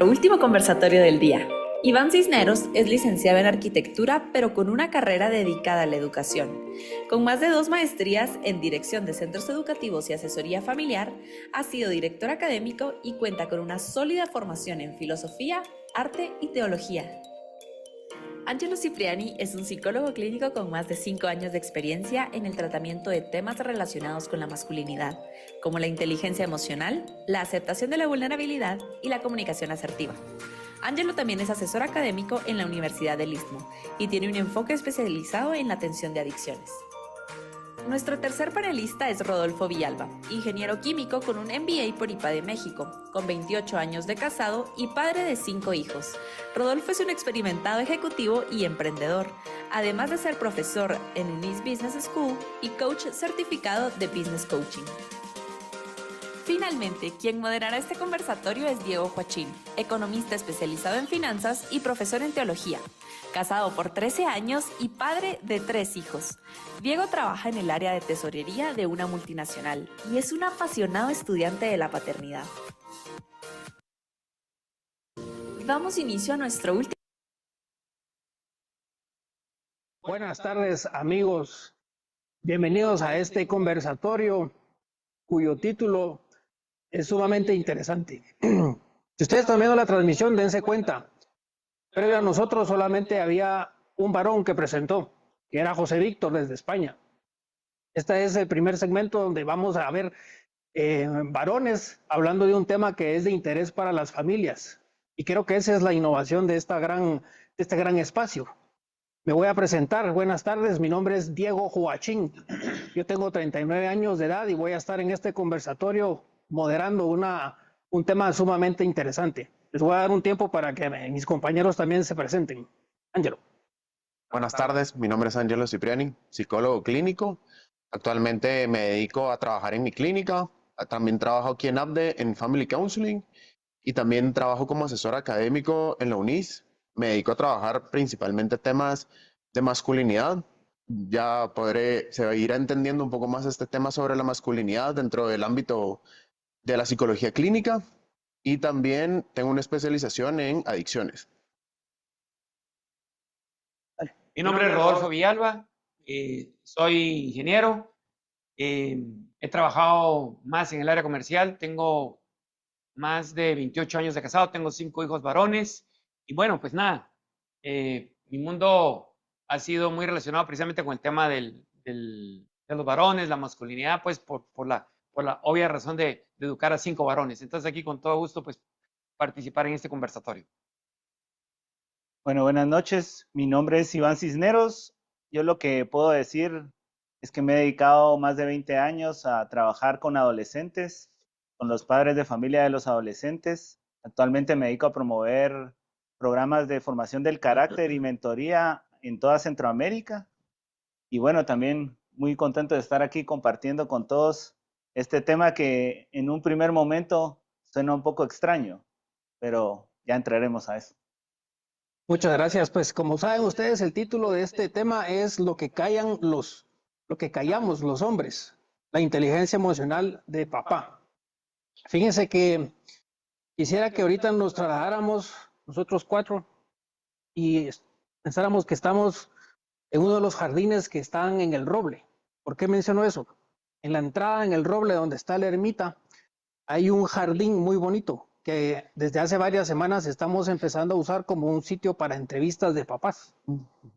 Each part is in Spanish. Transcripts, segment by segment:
Último conversatorio del día. Iván Cisneros es licenciado en arquitectura, pero con una carrera dedicada a la educación. Con más de 2 maestrías en dirección de centros educativos y asesoría familiar, ha sido director académico y cuenta con una sólida formación en filosofía, arte y teología. Angelo Cipriani es un psicólogo clínico con más de 5 años de experiencia en el tratamiento de temas relacionados con la masculinidad, como la inteligencia emocional, la aceptación de la vulnerabilidad y la comunicación asertiva. Angelo también es asesor académico en la Universidad del Istmo y tiene un enfoque especializado en la atención de adicciones. Nuestro tercer panelista es Rodolfo Villalba, ingeniero químico con un MBA por IPA de México, con 28 años de casado y padre de 5 hijos. Rodolfo es un experimentado ejecutivo y emprendedor, además de ser profesor en UNIS Business School y coach certificado de Business Coaching. Finalmente, quien moderará este conversatorio es Diego Huachín, economista especializado en finanzas y profesor en teología, casado por 13 años y padre de 3 hijos. Diego trabaja en el área de tesorería de una multinacional y es un apasionado estudiante de la paternidad. Damos inicio a nuestro último. Buenas tardes, amigos. Bienvenidos a este conversatorio cuyo título es sumamente interesante. Si ustedes están viendo la transmisión, dense cuenta. Previo a nosotros solamente había un varón que presentó, que era José Víctor desde España. Este es el primer segmento donde vamos a ver varones hablando de un tema que es de interés para las familias. Y creo que esa es la innovación de este gran espacio. Me voy a presentar. Buenas tardes, mi nombre es Diego Huachín. Yo tengo 39 años de edad y voy a estar en este conversatorio moderando un tema sumamente interesante. Les voy a dar un tiempo para que mis compañeros también se presenten. Ángelo. Buenas tardes, mi nombre es Angelo Cipriani, psicólogo clínico. Actualmente me dedico a trabajar en mi clínica. También trabajo aquí en ABDE en Family Counseling y también trabajo como asesor académico en la UNIS. Me dedico a trabajar principalmente temas de masculinidad. Ya se irá entendiendo un poco más este tema sobre la masculinidad dentro del ámbito de la psicología clínica y también tengo una especialización en adicciones. Mi nombre es Rodolfo Villalba, soy ingeniero, he trabajado más en el área comercial, tengo más de 28 años de casado, tengo 5 hijos varones y bueno, pues nada, mi mundo ha sido muy relacionado precisamente con el tema de los varones, la masculinidad, pues por la obvia razón de educar a 5 varones. Entonces aquí con todo gusto pues participar en este conversatorio. Bueno, buenas noches. Mi nombre es Iván Cisneros. Yo lo que puedo decir es que me he dedicado más de 20 años a trabajar con adolescentes, con los padres de familia de los adolescentes. Actualmente me dedico a promover programas de formación del carácter y mentoría en toda Centroamérica. Y bueno, también muy contento de estar aquí compartiendo con todos este tema que en un primer momento suena un poco extraño, pero ya entraremos a eso. Muchas gracias. Pues como saben ustedes, el título de este tema es lo que callamos los hombres, la inteligencia emocional de papá. Fíjense que quisiera que ahorita nos trasladáramos nosotros 4 y pensáramos que estamos en uno de los jardines que están en el Roble. ¿Por qué menciono eso? En la entrada en el Roble, donde está la ermita, hay un jardín muy bonito que desde hace varias semanas estamos empezando a usar como un sitio para entrevistas de papás.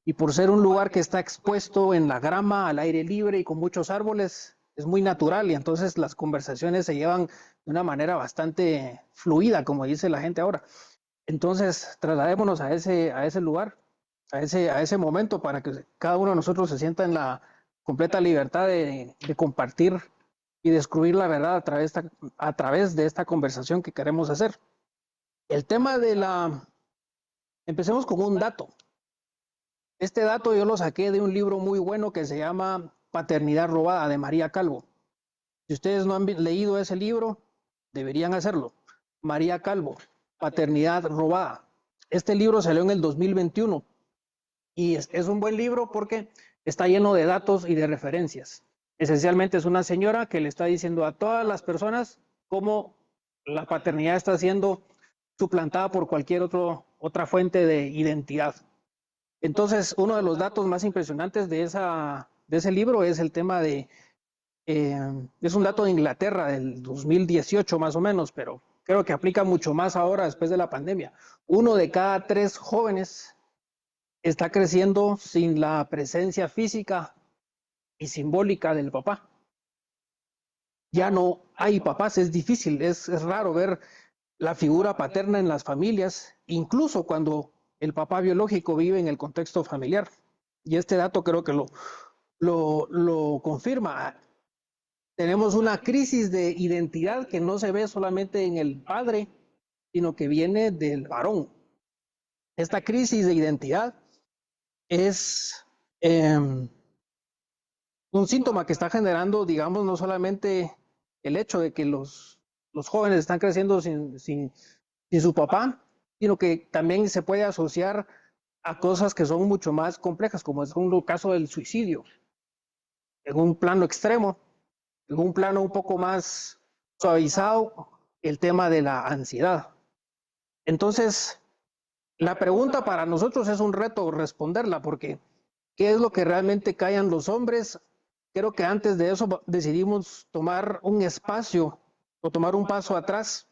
Y por ser un lugar que está expuesto en la grama, al aire libre y con muchos árboles, es muy natural y entonces las conversaciones se llevan de una manera bastante fluida, como dice la gente ahora. Entonces, trasladémonos a ese lugar, a ese momento para que cada uno de nosotros se sienta en la completa libertad de compartir y descubrir la verdad a través de esta conversación que queremos hacer. El tema empecemos con un dato. Este dato yo lo saqué de un libro muy bueno que se llama Paternidad Robada, de María Calvo. Si ustedes no han leído ese libro, deberían hacerlo. María Calvo, Paternidad Robada. Este libro salió en el 2021 y es un buen libro porque está lleno de datos y de referencias. Esencialmente es una señora que le está diciendo a todas las personas cómo la paternidad está siendo suplantada por cualquier otra fuente de identidad. Entonces, uno de los datos más impresionantes de ese libro es el tema es un dato de Inglaterra del 2018 más o menos, pero creo que aplica mucho más ahora después de la pandemia. 1 de cada 3 jóvenes está creciendo sin la presencia física y simbólica del papá. Ya no hay papás, es difícil, es raro ver la figura paterna en las familias, incluso cuando el papá biológico vive en el contexto familiar. Y este dato creo que lo confirma. Tenemos una crisis de identidad que no se ve solamente en el padre, sino que viene del varón. Esta crisis de identidad es un síntoma que está generando, digamos, no solamente el hecho de que los jóvenes están creciendo sin su papá, sino que también se puede asociar a cosas que son mucho más complejas, como es el caso del suicidio, en un plano extremo, en un plano un poco más suavizado, el tema de la ansiedad. Entonces, la pregunta para nosotros es un reto responderla, porque ¿qué es lo que realmente callan los hombres? Creo que antes de eso decidimos tomar un espacio o tomar un paso atrás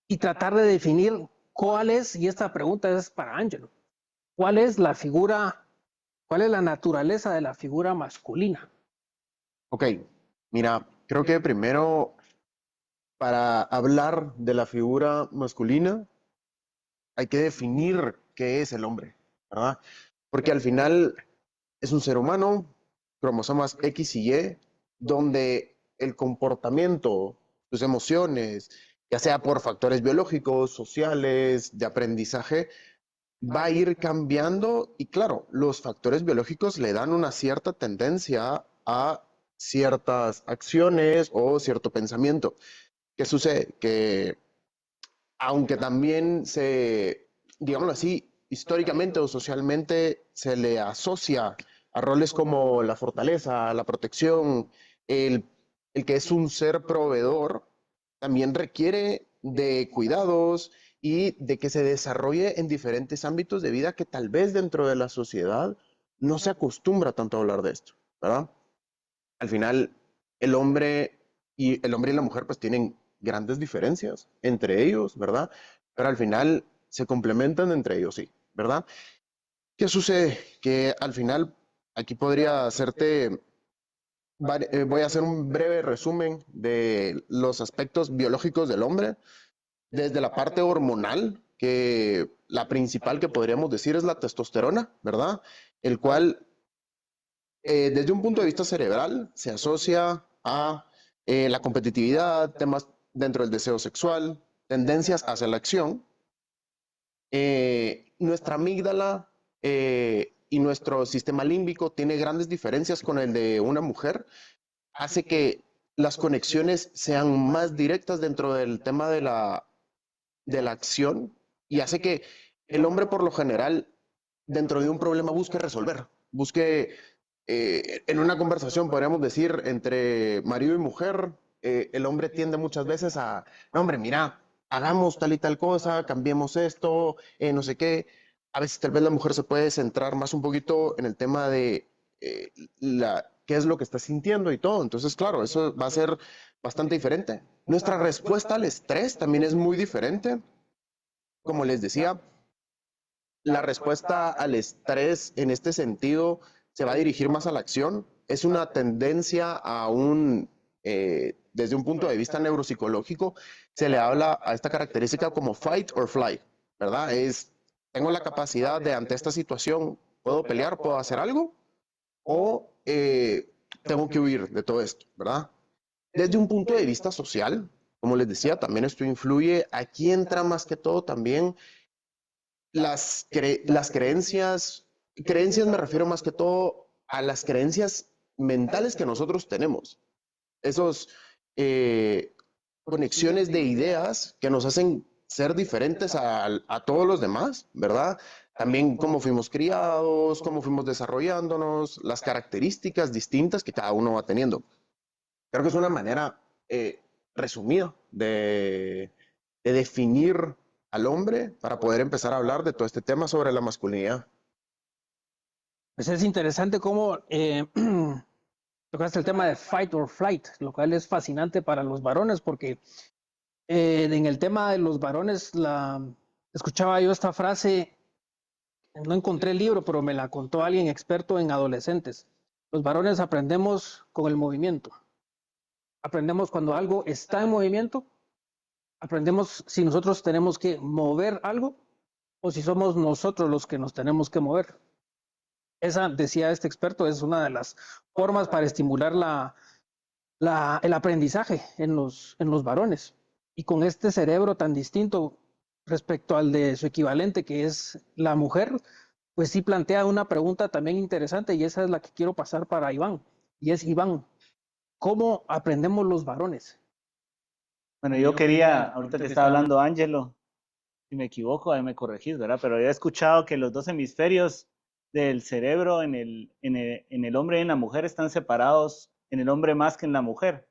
y tratar de definir cuál es, y esta pregunta es para Ángelo, cuál es la naturaleza de la figura masculina. Ok, mira, creo que primero, para hablar de la figura masculina, hay que definir qué es el hombre, ¿verdad? Porque al final es un ser humano, cromosomas X y Y, donde el comportamiento, sus emociones, ya sea por factores biológicos, sociales, de aprendizaje, va a ir cambiando y claro, los factores biológicos le dan una cierta tendencia a ciertas acciones o cierto pensamiento. ¿Qué sucede? Que aunque también digámoslo así, históricamente o socialmente se le asocia a roles como la fortaleza, la protección, el, el que es un ser proveedor, también requiere de cuidados y de que se desarrolle en diferentes ámbitos de vida que tal vez dentro de la sociedad no se acostumbra tanto a hablar de esto, ¿verdad? Al final, el hombre el hombre y la mujer pues tienen grandes diferencias entre ellos, ¿verdad? Pero al final se complementan entre ellos, sí, ¿verdad? ¿Qué sucede? Que al final, aquí podría hacerte, voy a hacer un breve resumen de los aspectos biológicos del hombre, desde la parte hormonal, que la principal que podríamos decir es la testosterona, ¿verdad? El cual, desde un punto de vista cerebral, se asocia a la competitividad, temas dentro del deseo sexual, tendencias hacia la acción. Nuestra amígdala y nuestro sistema límbico tiene grandes diferencias con el de una mujer, hace que las conexiones sean más directas dentro del tema de la acción y hace que el hombre por lo general dentro de un problema busque resolver, busque en una conversación, podríamos decir, entre marido y mujer, el hombre tiende muchas veces a, no, hombre, mira, hagamos tal y tal cosa, cambiemos esto, no sé qué. A veces tal vez la mujer se puede centrar más un poquito en el tema de qué es lo que está sintiendo y todo. Entonces, claro, eso va a ser bastante diferente. Nuestra respuesta al estrés también es muy diferente. Como les decía, la respuesta al estrés en este sentido se va a dirigir más a la acción. Es una tendencia desde un punto de vista neuropsicológico, se le habla a esta característica como fight or flight, ¿verdad? Tengo la capacidad de ante esta situación, puedo pelear, puedo hacer algo, o tengo que huir de todo esto, ¿verdad? Desde un punto de vista social, como les decía, también esto influye. Aquí entra más que todo también las creencias me refiero más que todo a las creencias mentales que nosotros tenemos. Esos conexiones de ideas que nos hacen ser diferentes a todos los demás, ¿verdad? También cómo fuimos criados, cómo fuimos desarrollándonos, las características distintas que cada uno va teniendo. Creo que es una manera resumida de de definir al hombre para poder empezar a hablar de todo este tema sobre la masculinidad. Pues es interesante cómo tocaste el tema de fight or flight, lo cual es fascinante para los varones porque en el tema de los varones escuchaba yo esta frase, no encontré el libro, pero me la contó alguien experto en adolescentes. Los varones aprendemos con el movimiento. Aprendemos cuando algo está en movimiento, aprendemos si nosotros tenemos que mover algo o si somos nosotros los que nos tenemos que mover. Esa, decía este experto, es una de las formas para estimular el aprendizaje en los varones. Y con este cerebro tan distinto respecto al de su equivalente, que es la mujer, pues sí plantea una pregunta también interesante y esa es la que quiero pasar para Iván. Y es, Iván, ¿cómo aprendemos los varones? Bueno, yo quería, ahorita que estaba hablando Ángelo, si me equivoco, ahí me corregís, ¿verdad? Pero he escuchado que los dos hemisferios del cerebro en el hombre y en la mujer están separados, en el hombre más que en la mujer.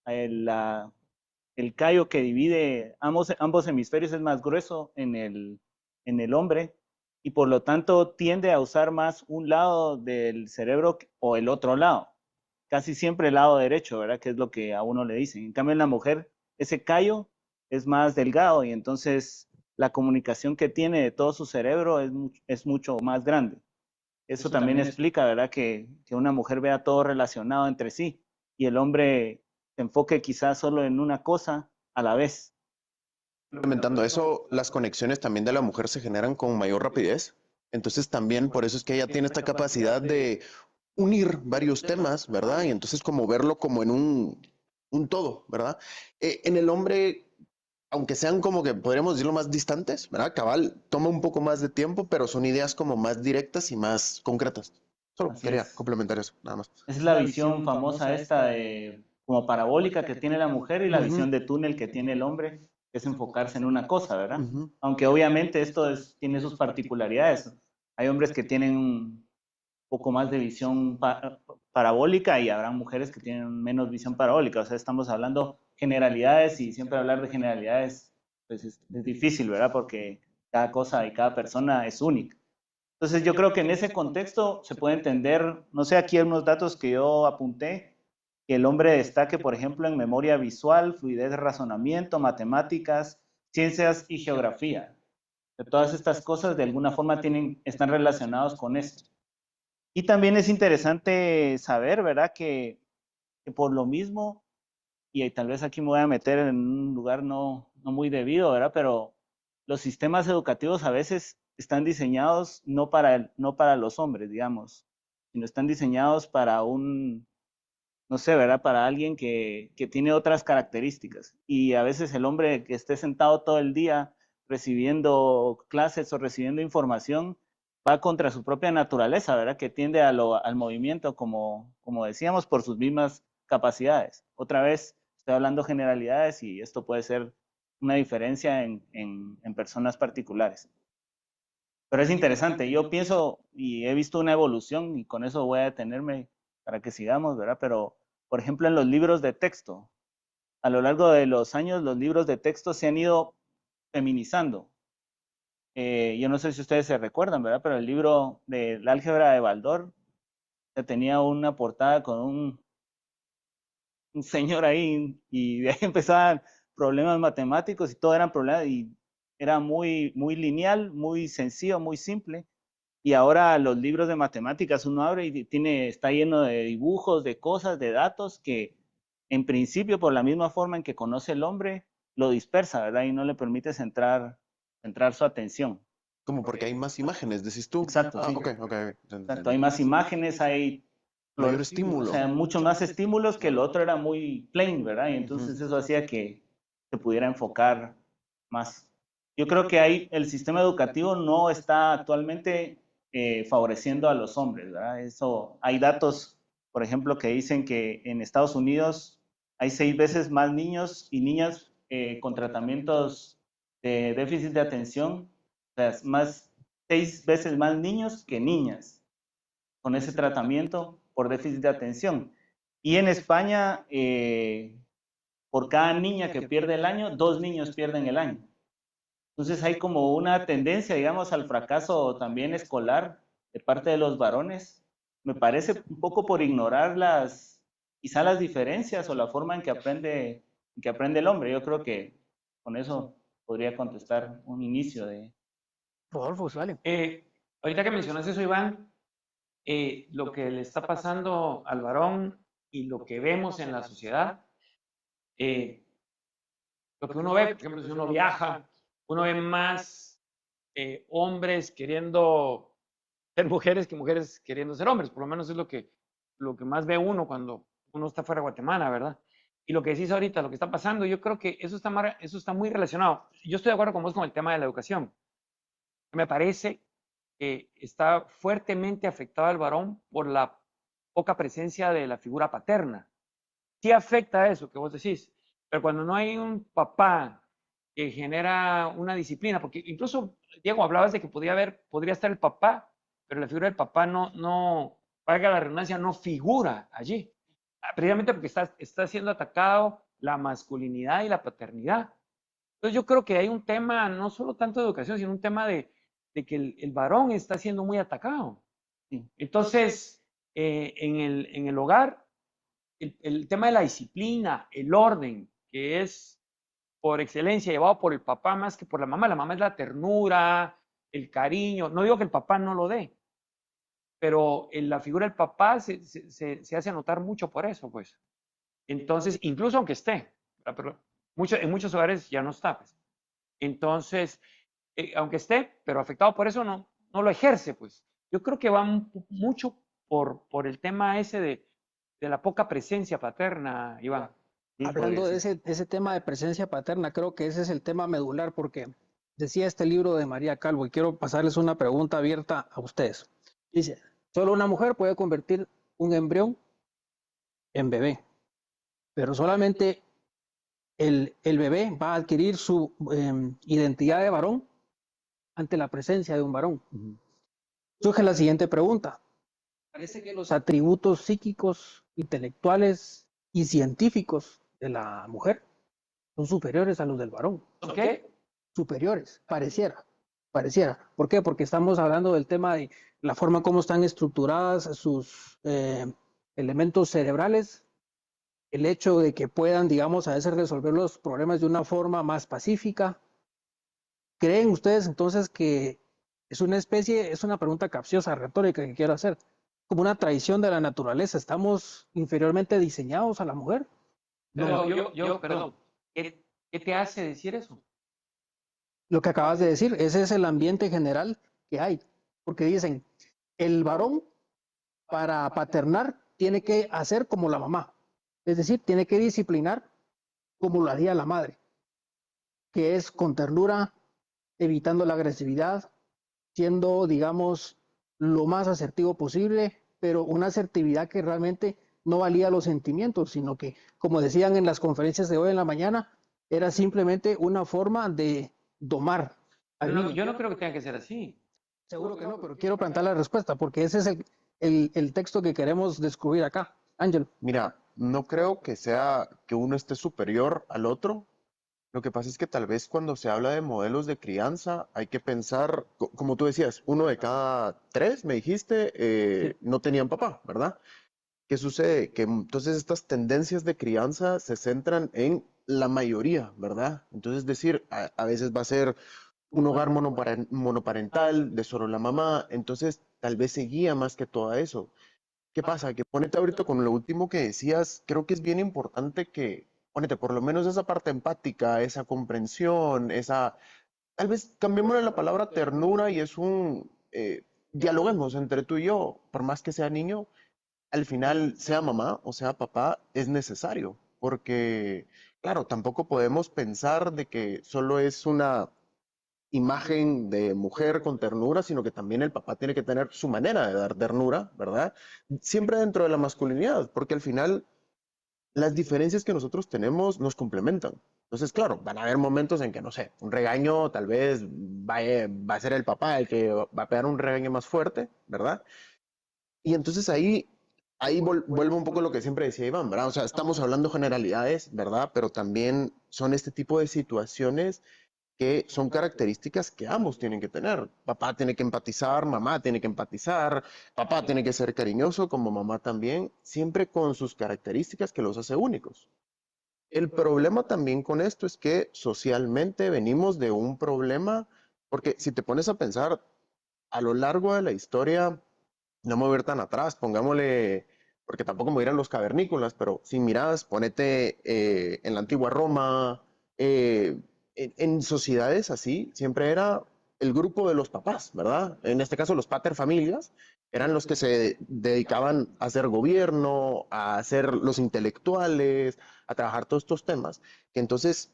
El callo que divide ambos hemisferios es más grueso en el hombre y por lo tanto tiende a usar más un lado del cerebro o el otro lado. Casi siempre el lado derecho, ¿verdad? Que es lo que a uno le dicen. En cambio en la mujer ese callo es más delgado y entonces la comunicación que tiene de todo su cerebro es mucho más grande. Eso también explica, ¿verdad? Que una mujer vea todo relacionado entre sí y el hombre se enfoque quizás solo en una cosa a la vez. Implementando eso, las conexiones también de la mujer se generan con mayor rapidez. Entonces también por eso es que ella tiene esta capacidad de unir varios temas, ¿verdad? Y entonces como verlo como en un todo, ¿verdad? En el hombre, aunque sean como que podríamos decirlo más distantes, ¿verdad? Cabal toma un poco más de tiempo, pero son ideas como más directas y más concretas. Solo Así quería es. complementar eso, nada más. Es la visión famosa esta de como parabólica que tiene la mujer y la visión de túnel que tiene el hombre, que es enfocarse en una cosa, ¿verdad? Ujú. Aunque obviamente tiene sus particularidades. Hay hombres que tienen un poco más de visión parabólica y habrá mujeres que tienen menos visión parabólica. O sea, estamos hablando generalidades y siempre hablar de generalidades pues es difícil, ¿verdad? Porque cada cosa y cada persona es única. Entonces yo creo que en ese contexto se puede entender, no sé, aquí hay unos datos que yo apunté, que el hombre destaque, por ejemplo, en memoria visual, fluidez de razonamiento, matemáticas, ciencias y geografía. De todas estas cosas de alguna forma están relacionados con esto. Y también es interesante saber, ¿verdad? Que por lo mismo, y tal vez aquí me voy a meter en un lugar no muy debido, ¿verdad? Pero los sistemas educativos a veces están diseñados no para los hombres, digamos, sino están diseñados para no sé, ¿verdad? Para alguien que tiene otras características. Y a veces el hombre que esté sentado todo el día recibiendo clases o recibiendo información va contra su propia naturaleza, ¿verdad? Que tiende al movimiento, como decíamos, por sus mismas capacidades. Otra vez, estoy hablando generalidades y esto puede ser una diferencia en personas particulares. Pero es interesante, yo pienso y he visto una evolución y con eso voy a detenerme para que sigamos, ¿verdad? Pero, por ejemplo, en los libros de texto, a lo largo de los años, los libros de texto se han ido feminizando. Yo no sé si ustedes se recuerdan, ¿verdad? Pero el libro de la álgebra de Baldor tenía una portada con un señor ahí y de ahí empezaban problemas matemáticos y todo eran problemas y era muy lineal, muy sencillo, muy simple. Y ahora los libros de matemáticas uno abre y está lleno de dibujos, de cosas, de datos que en principio por la misma forma en que conoce el hombre, lo dispersa, ¿verdad? Y no le permite centrar su atención. Como porque hay más imágenes, decís tú. Exacto, sí. Ok. Exacto, hay más imágenes, hay Mayor estímulo. o sea, muchos más estímulos que el otro era muy plain, ¿verdad? Y entonces eso hacía que se pudiera enfocar más. Yo creo que ahí el sistema educativo no está actualmente favoreciendo a los hombres, ¿verdad? Hay datos, por ejemplo, que dicen que en Estados Unidos hay 6 veces más niños y niñas con tratamientos de déficit de atención, o sea, 6 veces más niños que niñas con ese tratamiento por déficit de atención. Y en España por cada niña que pierde el año, 2 niños pierden el año. Entonces hay como una tendencia, digamos, al fracaso también escolar de parte de los varones. Me parece un poco por ignorar quizá las diferencias o la forma en que aprende el hombre. Yo creo que con eso podría contestar un inicio de... Rodolfo, vale. Ahorita que mencionas eso, Iván, lo que le está pasando al varón y lo que vemos en la sociedad, lo que uno ve, por ejemplo, si uno viaja, uno ve más hombres queriendo ser mujeres que mujeres queriendo ser hombres. Por lo menos es lo que más ve uno cuando uno está fuera de Guatemala, ¿verdad? Y lo que decís ahorita, lo que está pasando, yo creo que eso está muy relacionado. Yo estoy de acuerdo con vos con el tema de la educación. Me parece que está fuertemente afectado al varón por la poca presencia de la figura paterna. Sí afecta a eso que vos decís, pero cuando no hay un papá que genera una disciplina, porque incluso, Diego, hablabas de que podría estar el papá, pero la figura del papá no, valga la redundancia, no figura allí, precisamente porque está siendo atacado la masculinidad y la paternidad. Entonces yo creo que hay un tema, no solo tanto de educación, sino un tema de que el varón está siendo muy atacado. Entonces, en el hogar, el tema de la disciplina, el orden, que es por excelencia llevado por el papá más que por la mamá. La mamá es la ternura, el cariño. No digo que el papá no lo dé, pero en la figura del papá se hace notar mucho por eso, pues. Entonces, incluso aunque esté, pero en muchos hogares ya no está, pues. Entonces, aunque esté, pero afectado por eso, no lo ejerce, pues. Yo creo que va mucho por el tema ese de la poca presencia paterna, Iván. Hablando de ese tema de presencia paterna, creo que ese es el tema medular porque decía este libro de María Calvo y quiero pasarles una pregunta abierta a ustedes. Dice, solo una mujer puede convertir un embrión en bebé, pero solamente el bebé va a adquirir su identidad de varón ante la presencia de un varón. Surge la siguiente pregunta. Parece que los atributos psíquicos, intelectuales y científicos de la mujer son superiores a los del varón. ¿Ok? Superiores, pareciera. ¿Por qué? Porque estamos hablando del tema de la forma como están estructuradas sus elementos cerebrales, el hecho de que puedan, digamos, a veces resolver los problemas de una forma más pacífica. ¿Creen ustedes entonces que es una pregunta capciosa, retórica que quiero hacer, como una traición de la naturaleza? ¿Estamos inferiormente diseñados a la mujer? Pero perdón, ¿qué te hace decir eso? Lo que acabas de decir, ese es el ambiente general que hay, porque dicen, el varón para paternar tiene que hacer como la mamá, es decir, tiene que disciplinar como lo haría la madre, que es con ternura, evitando la agresividad, siendo, digamos, lo más asertivo posible, pero una asertividad que realmente no valía los sentimientos, sino que, como decían en las conferencias de hoy en la mañana, era simplemente una forma de domar al niño. Yo no creo que tenga que ser así. Seguro que no, pero quiero plantear la respuesta, porque ese es el texto que queremos descubrir acá. Ángel. Mira, no creo que sea que uno esté superior al otro. Lo que pasa es que tal vez cuando se habla de modelos de crianza hay que pensar, como tú decías, 1 de cada 3, me dijiste, no tenían papá, ¿verdad? ¿Qué sucede? Que entonces estas tendencias de crianza se centran en la mayoría, ¿verdad? Entonces decir, a veces va a ser un hogar monoparental de solo la mamá, entonces tal vez se guía más que todo a eso. ¿Qué pasa? Que ponete ahorita con lo último que decías, creo que es bien importante que, ponete, por lo menos esa parte empática, esa comprensión, tal vez cambiémosle la palabra ternura y es dialoguemos entre tú y yo, por más que sea niño, al final, sea mamá o sea papá, es necesario, porque, claro, tampoco podemos pensar de que solo es una imagen de mujer con ternura, sino que también el papá tiene que tener su manera de dar ternura, ¿verdad? Siempre dentro de la masculinidad, porque al final las diferencias que nosotros tenemos nos complementan. Entonces, claro, van a haber momentos en que, no sé, un regaño tal vez va a ser el papá el que va a pegar un regaño más fuerte, ¿verdad? Y entonces ahí ahí vuelvo un poco a lo que siempre decía Iván, ¿verdad? O sea, estamos hablando generalidades, ¿verdad? Pero también son este tipo de situaciones que son características que ambos tienen que tener. Papá tiene que empatizar, mamá tiene que empatizar, papá tiene que ser cariñoso, como mamá también, siempre con sus características que los hace únicos. El problema también con esto es que socialmente venimos de un problema, porque si te pones a pensar a lo largo de la historia, no me voy a ir tan atrás, pongámosle, porque tampoco me voy a ir a los cavernícolas, pero si miras, ponete en la antigua Roma, en sociedades así, siempre era el grupo de los papás, ¿verdad? En este caso los pater familias, eran los que se dedicaban a hacer gobierno, a hacer los intelectuales, a trabajar todos estos temas, que entonces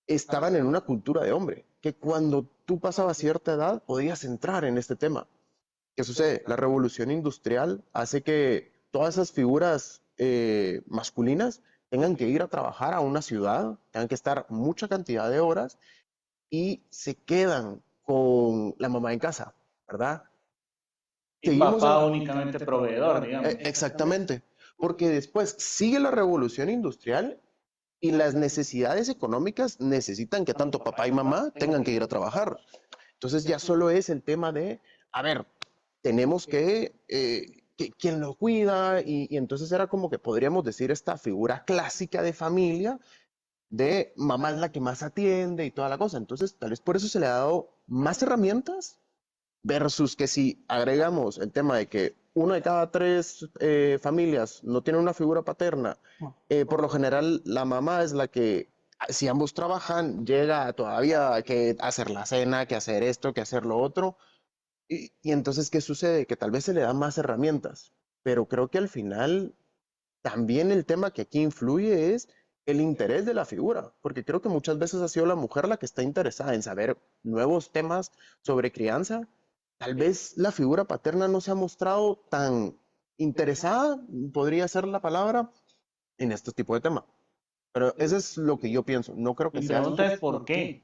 estaban en una cultura de hombre, que cuando tú pasabas cierta edad podías entrar en este tema. ¿Qué sucede? La revolución industrial hace que todas esas figuras masculinas tengan que ir a trabajar a una ciudad, tengan que estar mucha cantidad de horas y se quedan con la mamá en casa, ¿verdad? Y papá únicamente proveedor, digamos. Exactamente, porque después sigue la revolución industrial y las necesidades económicas necesitan que tanto papá y mamá tengan que ir a trabajar. Entonces ya solo es el tema de, a ver, tenemos que quien lo cuida y entonces era como que podríamos decir esta figura clásica de familia de mamá es la que más atiende y toda la cosa. Entonces tal vez por eso se le ha dado más herramientas versus que si agregamos el tema de que una de cada tres familias no tiene una figura paterna, por lo general la mamá es la que, si ambos trabajan, llega todavía a que hacer la cena, que hacer esto, que hacer lo otro. Y entonces, ¿qué sucede? Que tal vez se le dan más herramientas, pero creo que al final también el tema que aquí influye es el interés de la figura, porque creo que muchas veces ha sido la mujer la que está interesada en saber nuevos temas sobre crianza. Tal vez la figura paterna no se ha mostrado tan interesada, podría ser la palabra, en este tipo de tema. Pero eso es lo que yo pienso. No creo que Mi sea... pregunta es ¿por qué?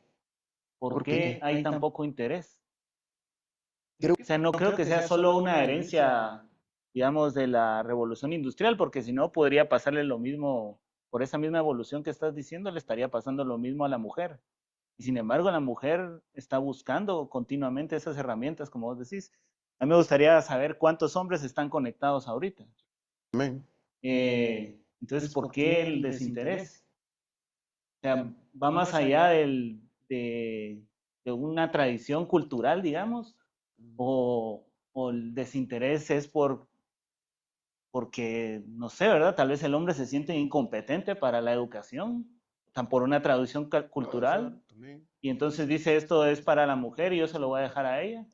¿Por ¿Por qué qué? hay tan poco interés? Creo O sea, no creo que sea solo una herencia, digamos, de la revolución industrial, porque si no podría pasarle lo mismo, por esa misma evolución que estás diciendo, le estaría pasando lo mismo a la mujer. Y sin embargo, la mujer está buscando continuamente esas herramientas, como vos decís. A mí me gustaría saber cuántos hombres están conectados ahorita. Entonces, ¿por qué el desinterés? O sea, va más allá de una tradición cultural, digamos, o el desinterés es porque, no sé, ¿verdad? Tal vez el hombre se siente incompetente para la educación, tan por una tradición cultural, y entonces dice esto es para la mujer y yo se lo voy a dejar a ella.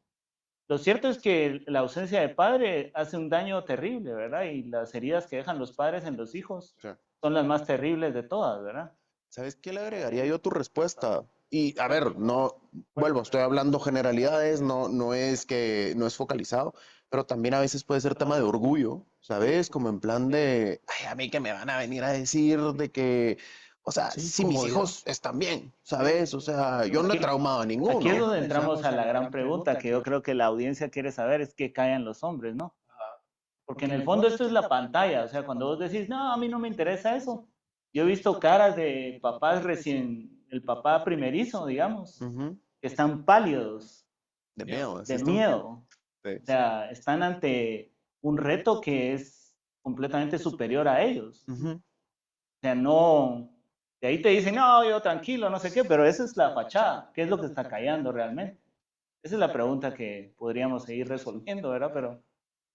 Lo cierto es que la ausencia de padre hace un daño terrible, ¿verdad? Y las heridas que dejan los padres en los hijos son las más terribles de todas, ¿verdad? ¿Sabes qué le agregaría yo a tu respuesta? Y a ver, no, vuelvo, estoy hablando generalidades, no es que no es focalizado, pero también a veces puede ser tema de orgullo, ¿sabes? Como en plan de, ay, a mí que me van a venir a decir de que, o sea, Sí, si mis hijos están bien, ¿sabes? O sea, yo no he traumado a ninguno. Aquí es donde entramos a la gran pregunta que yo creo que la audiencia quiere saber, es qué callan los hombres, ¿no? Porque en el fondo esto es la pantalla, o sea, cuando vos decís, no, a mí no me interesa eso. Yo he visto caras de papás recién, el papá primerizo, digamos, que están pálidos De miedo. de miedo. Sí. O sea, están ante un reto que es completamente superior a ellos. O sea, no, de ahí te dicen, no, yo tranquilo, no sé qué, pero esa es la fachada. ¿Qué es lo que está callando realmente? Esa es la pregunta que podríamos seguir resolviendo, ¿verdad? Pero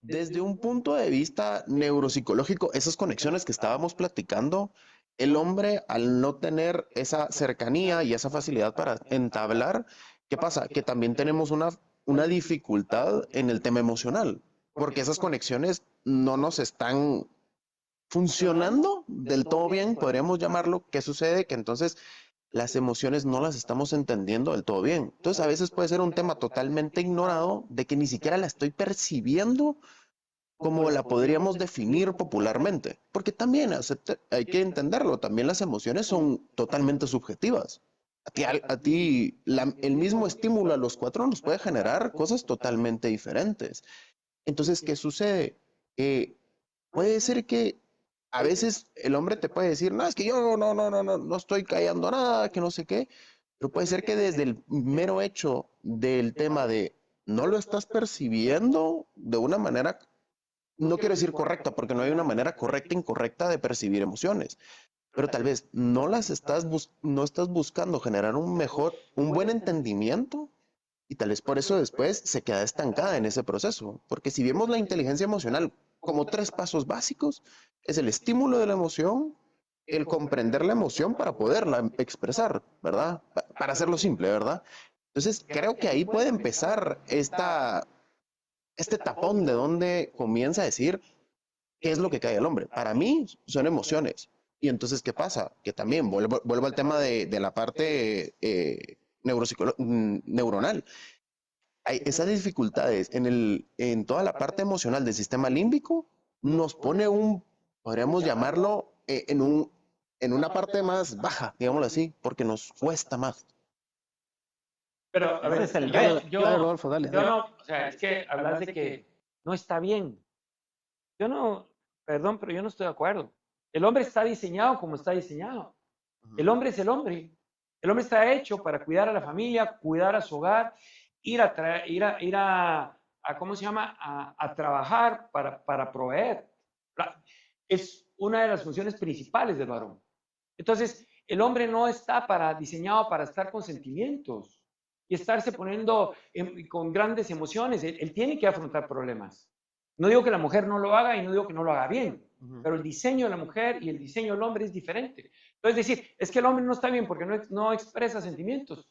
desde un punto de vista neuropsicológico, esas conexiones que estábamos platicando, el hombre al no tener esa cercanía y esa facilidad para entablar, ¿qué pasa? Que también tenemos una dificultad en el tema emocional, porque esas conexiones no nos están funcionando del todo bien, podríamos llamarlo. ¿Qué sucede? Que entonces las emociones no las estamos entendiendo del todo bien. Entonces a veces puede ser un tema totalmente ignorado de que ni siquiera la estoy percibiendo como la podríamos definir popularmente, porque también hay que entenderlo, también las emociones son totalmente subjetivas. A ti el mismo estímulo a los cuatro nos puede generar cosas totalmente diferentes. Entonces, ¿qué sucede? puede ser que a veces el hombre te puede decir, no, es que yo no estoy callando nada, que no sé qué, pero puede ser que desde el mero hecho del tema de no lo estás percibiendo de una manera, no quiero decir correcta, porque no hay una manera correcta e incorrecta de percibir emociones, pero tal vez no estás buscando generar un buen entendimiento y tal vez por eso después se queda estancada en ese proceso. Porque si vemos la inteligencia emocional como 3 pasos básicos, es el estímulo de la emoción, el comprender la emoción para poderla expresar, ¿verdad? Para hacerlo simple, ¿verdad? Entonces, creo que ahí puede empezar este tapón de donde comienza a decir qué es lo que cae al hombre. Para mí son emociones. Y entonces, ¿qué pasa? Que también vuelvo al tema de la parte neuronal. Hay esas dificultades en toda la parte emocional del sistema límbico, nos pone podríamos llamarlo, en una parte más baja, digámoslo así, porque nos cuesta más. Pero, a ver, Ese es el Dale, reto. dale, Rodolfo, dale. yo no, o sea, es que hablas de que no está bien. Yo no, perdón, pero yo no estoy de acuerdo. El hombre está diseñado como está diseñado. El hombre es el hombre. El hombre está hecho para cuidar a la familia, cuidar a su hogar, ir a ¿cómo se llama? A trabajar para proveer. Es una de las funciones principales del varón. Entonces, el hombre no está diseñado para estar con sentimientos y estarse poniendo con grandes emociones. Él tiene que afrontar problemas. No digo que la mujer no lo haga y no digo que no lo haga bien, pero el diseño de la mujer y el diseño del hombre es diferente. Entonces, decir, es que el hombre no está bien porque no expresa sentimientos.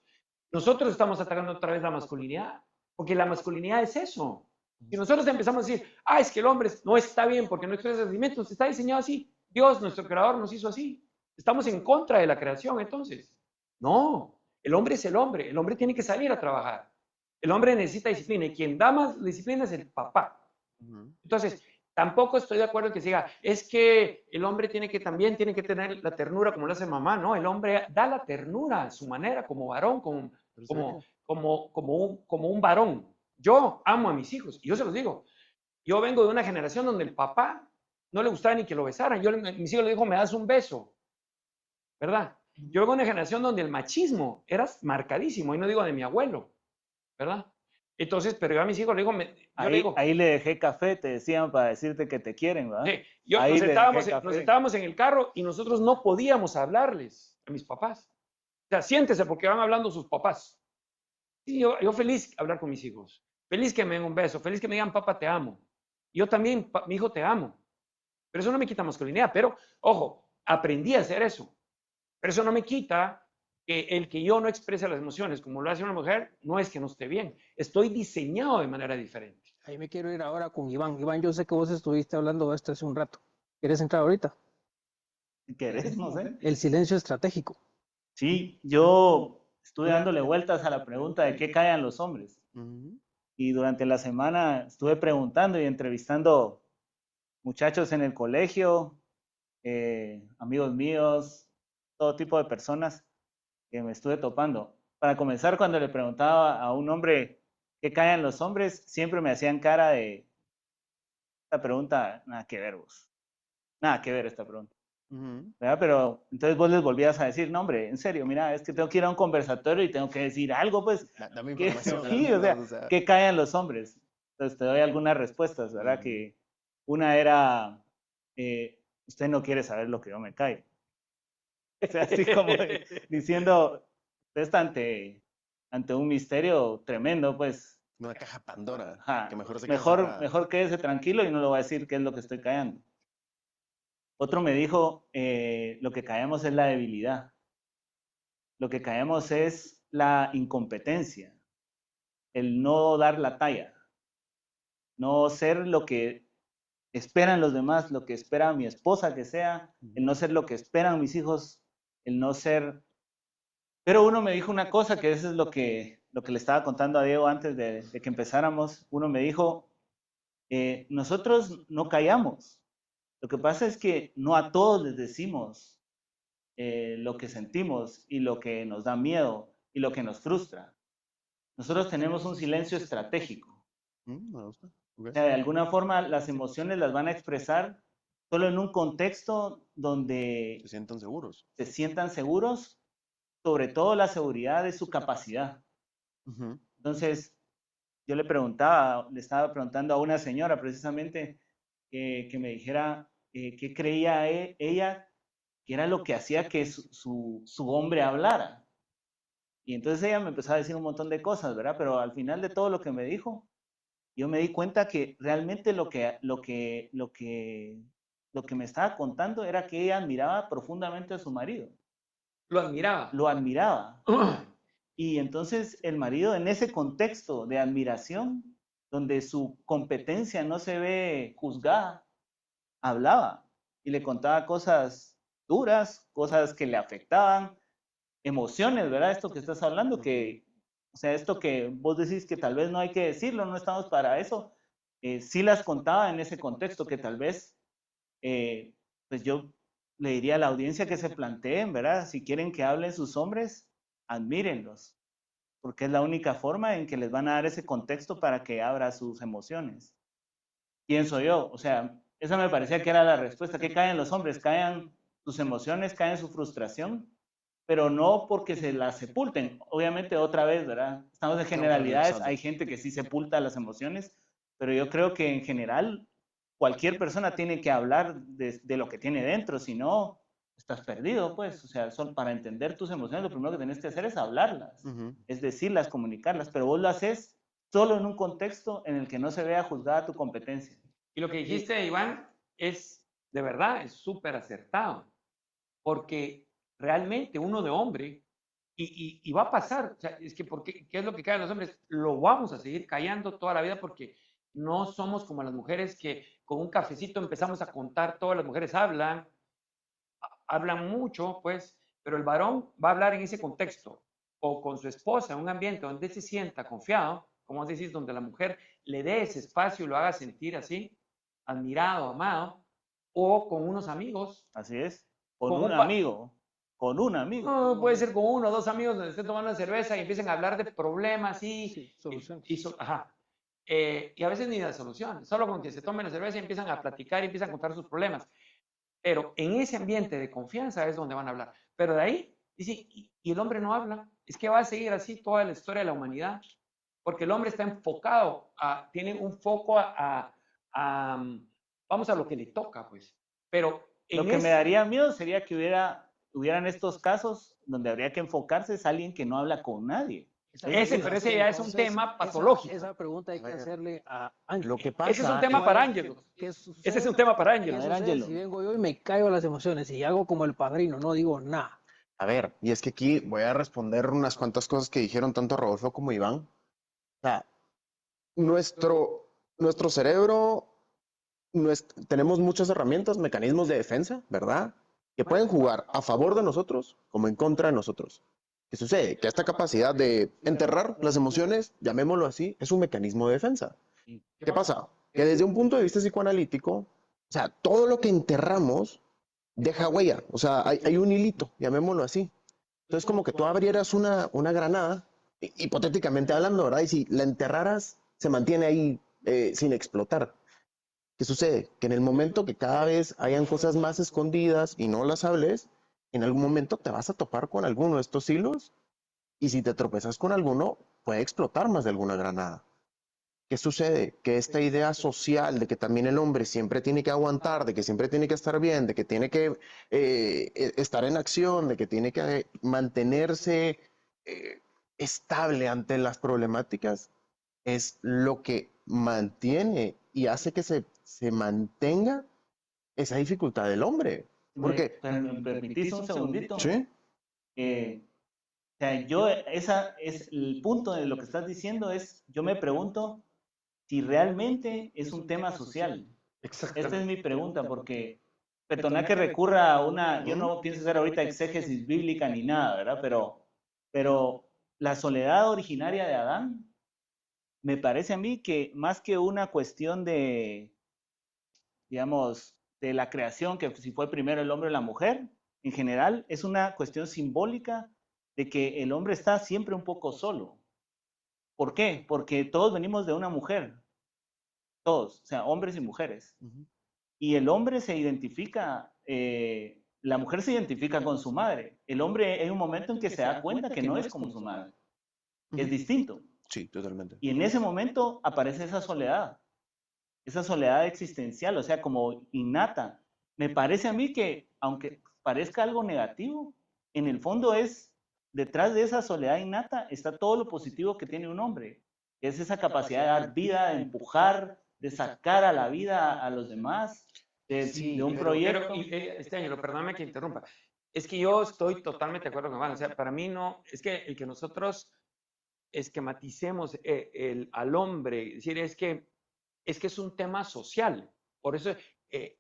Nosotros estamos atacando otra vez la masculinidad, porque la masculinidad es eso. Si nosotros empezamos a decir, es que el hombre no está bien porque no expresa sentimientos, está diseñado así. Dios, nuestro creador, nos hizo así. Estamos en contra de la creación, entonces. No, el hombre es el hombre tiene que salir a trabajar. El hombre necesita disciplina y quien da más disciplina es el papá. Entonces, tampoco estoy de acuerdo en que se diga, es que el hombre también tiene que tener la ternura como lo hace mamá, ¿no? El hombre da la ternura a su manera, como varón, como un varón. Yo amo a mis hijos, y yo se los digo, yo vengo de una generación donde el papá no le gustaba ni que lo besaran. Mis hijos le dijo, me das un beso, ¿verdad? Yo vengo de una generación donde el machismo era marcadísimo, y no digo de mi abuelo, ¿verdad? Entonces, pero yo a mis hijos le digo, Ahí le dejé café, te decían, para decirte que te quieren, ¿verdad? sí, Ahí nos sentábamos en el carro y nosotros no podíamos hablarles a mis papás. O sea, siéntese porque van hablando sus papás. Y yo feliz hablar con mis hijos, feliz que me den un beso, feliz que me digan, papá, te amo. Yo también, mi hijo, te amo. Pero eso no me quita masculinidad. Pero, ojo, aprendí a hacer eso. Pero eso no me quita que el que yo no exprese las emociones como lo hace una mujer, no es que no esté bien. Estoy diseñado de manera diferente. Ahí me quiero ir ahora con Iván. Iván, yo sé que vos estuviste hablando de esto hace un rato. ¿Quieres entrar ahorita? Si querés, no sé. El silencio estratégico. Sí, yo estuve dándole vueltas a la pregunta de qué callan los hombres. Y durante la semana estuve preguntando y entrevistando muchachos en el colegio, amigos míos, todo tipo de personas que me estuve topando. Para comenzar, cuando le preguntaba a un hombre qué callan los hombres, siempre me hacían cara de esta pregunta, nada que ver vos. Nada que ver esta pregunta. ¿Verdad? Pero entonces vos les volvías a decir, no hombre, en serio, mira, es que tengo que ir a un conversatorio y tengo que decir algo, pues, Dame que información. sí, o sea, ¿qué callan los hombres? Entonces te doy algunas respuestas, ¿verdad? Que una era, usted no quiere saber lo que yo me callo. O sea, así como diciendo, usted está ante un misterio tremendo, pues. Una caja Pandora. Ajá, Que mejor se quede cerrada. mejor quédese tranquilo y no le voy a decir qué es lo que estoy callando. Otro me dijo, lo que callamos es la debilidad. Lo que callamos es la incompetencia, el no dar la talla, no ser lo que esperan los demás, lo que espera mi esposa que sea, el no ser lo que esperan mis hijos, el no ser. Pero uno me dijo una cosa, que eso es lo que le estaba contando a Diego antes de que empezáramos. Uno me dijo, nosotros no callamos. Lo que pasa es que no a todos les decimos lo que sentimos y lo que nos da miedo y lo que nos frustra. Nosotros tenemos un silencio estratégico. Me gusta. Okay. O sea, de alguna forma las emociones las van a expresar solo en un contexto donde Se sientan seguros. se sientan seguros, sobre todo la seguridad de su capacidad. Ujú. Entonces, yo le estaba preguntando a una señora precisamente que me dijera qué creía ella que era lo que hacía que su hombre hablara. Y entonces ella me empezó a decir un montón de cosas, ¿verdad? Pero al final de todo lo que me dijo, yo me di cuenta que realmente lo que me estaba contando era que ella admiraba profundamente a su marido. Lo admiraba. Lo admiraba. Y entonces el marido en ese contexto de admiración, donde su competencia no se ve juzgada, hablaba y le contaba cosas duras, cosas que le afectaban, emociones, ¿verdad? Esto que estás hablando, o sea, esto que vos decís que tal vez no hay que decirlo, no estamos para eso, sí las contaba en ese contexto que tal vez, pues yo le diría a la audiencia que se planteen, ¿verdad? Si quieren que hablen sus hombres, admírenlos, porque es la única forma en que les van a dar ese contexto para que abra sus emociones. Pienso yo, o sea, esa me parecía que era la respuesta. ¿Qué caen los hombres? Caen sus emociones, caen su frustración, pero no porque se las sepulten. Obviamente, otra vez, ¿verdad? Estamos en generalidades, hay gente que sí sepulta las emociones, pero yo creo que en general cualquier persona tiene que hablar de lo que tiene dentro, si no, estás perdido, pues. O sea, para entender tus emociones, lo primero que tienes que hacer es hablarlas, es decirlas, comunicarlas, pero vos lo haces solo en un contexto en el que no se vea juzgada tu competencia. Y lo que dijiste, Iván, es de verdad, es súper acertado, porque realmente uno de hombre, y va a pasar, o sea, es que ¿qué es lo que caen los hombres? Lo vamos a seguir callando toda la vida porque no somos como las mujeres que con un cafecito empezamos a contar, todas las mujeres hablan mucho, pues, pero el varón va a hablar en ese contexto o con su esposa en un ambiente donde se sienta confiado, como decís, donde la mujer le dé ese espacio y lo haga sentir así, admirado, amado, o con unos amigos. Así es, Con un con un amigo. No, puede ser con uno o dos amigos donde estén tomando cerveza y empiecen a hablar de problemas Sí, soluciones. ajá. Y a veces ni de soluciones, solo con que se tomen la cerveza y empiezan a platicar y empiezan a contar sus problemas. Pero en ese ambiente de confianza es donde van a hablar. Pero de ahí, dice, y el hombre no habla. Es que va a seguir así toda la historia de la humanidad. Porque el hombre está enfocado, tiene un foco vamos a lo que le toca, pues. Pero Lo que me daría miedo sería que hubieran estos casos donde habría que enfocarse es alguien que no habla con nadie. pero ese ya es un tema patológico. Esa pregunta hay que hacerle a Ángel. Lo que pasa, Ese es un tema para Ángel. Ese es un tema para Ángel. A ver, Ángelo. Si vengo yo y me caigo las emociones y hago como el padrino, no digo nada. a ver, y es que aquí voy a responder unas cuantas cosas que dijeron tanto Rodolfo como Iván. O sea, nuestro cerebro, tenemos muchas herramientas, mecanismos de defensa, ¿verdad? Que pueden jugar a favor de nosotros como en contra de nosotros. ¿Qué sucede? Que esta capacidad de enterrar las emociones, llamémoslo así, es un mecanismo de defensa. ¿Qué pasa? Que desde un punto de vista psicoanalítico, o sea, todo lo que enterramos deja huella, o sea, hay un hilito, llamémoslo así. Entonces, como que tú abrieras una granada, hipotéticamente hablando, ¿verdad? Y si la enterraras, se mantiene ahí sin explotar. ¿Qué sucede? Que en el momento que cada vez hayan cosas más escondidas y no las hables, en algún momento te vas a topar con alguno de estos hilos y si te tropezas con alguno, puede explotar más de alguna granada. ¿Qué sucede? Que esta idea social de que también el hombre siempre tiene que aguantar, de que siempre tiene que estar bien, de que tiene que estar en acción, de que tiene que mantenerse estable ante las problemáticas, es lo que mantiene y hace que se mantenga esa dificultad del hombre. ¿Por qué? ¿Me permitís un segundito? Sí. O sea, esa es el punto de lo que estás diciendo yo me pregunto si realmente es un tema social. Esta es mi pregunta, porque perdona que recurra yo no pienso hacer ahorita exégesis bíblica ni nada, ¿verdad? Pero la soledad originaria de Adán, me parece a mí que más que una cuestión digamos, de la creación, que si fue primero el hombre o la mujer, en general es una cuestión simbólica de que el hombre está siempre un poco solo. ¿Por qué? Porque todos venimos de una mujer, todos, o sea, hombres y mujeres. Y el hombre se identifica, la mujer se identifica con su madre. El hombre hay un momento en que se da cuenta que no es como su madre, que es distinto. Sí, totalmente. Y en ese momento aparece esa soledad existencial, o sea, como innata. Me parece a mí que, aunque parezca algo negativo, en el fondo es, detrás de esa soledad innata está todo lo positivo que tiene un hombre, que es esa capacidad de dar vida, de empujar, de sacar a la vida a los demás, de un proyecto. Este año, perdóname que interrumpa. Es que yo estoy totalmente de acuerdo con Juan. O sea, para mí no, es que el que nosotros esquematicemos al hombre, es decir, es que es un tema social. Por eso,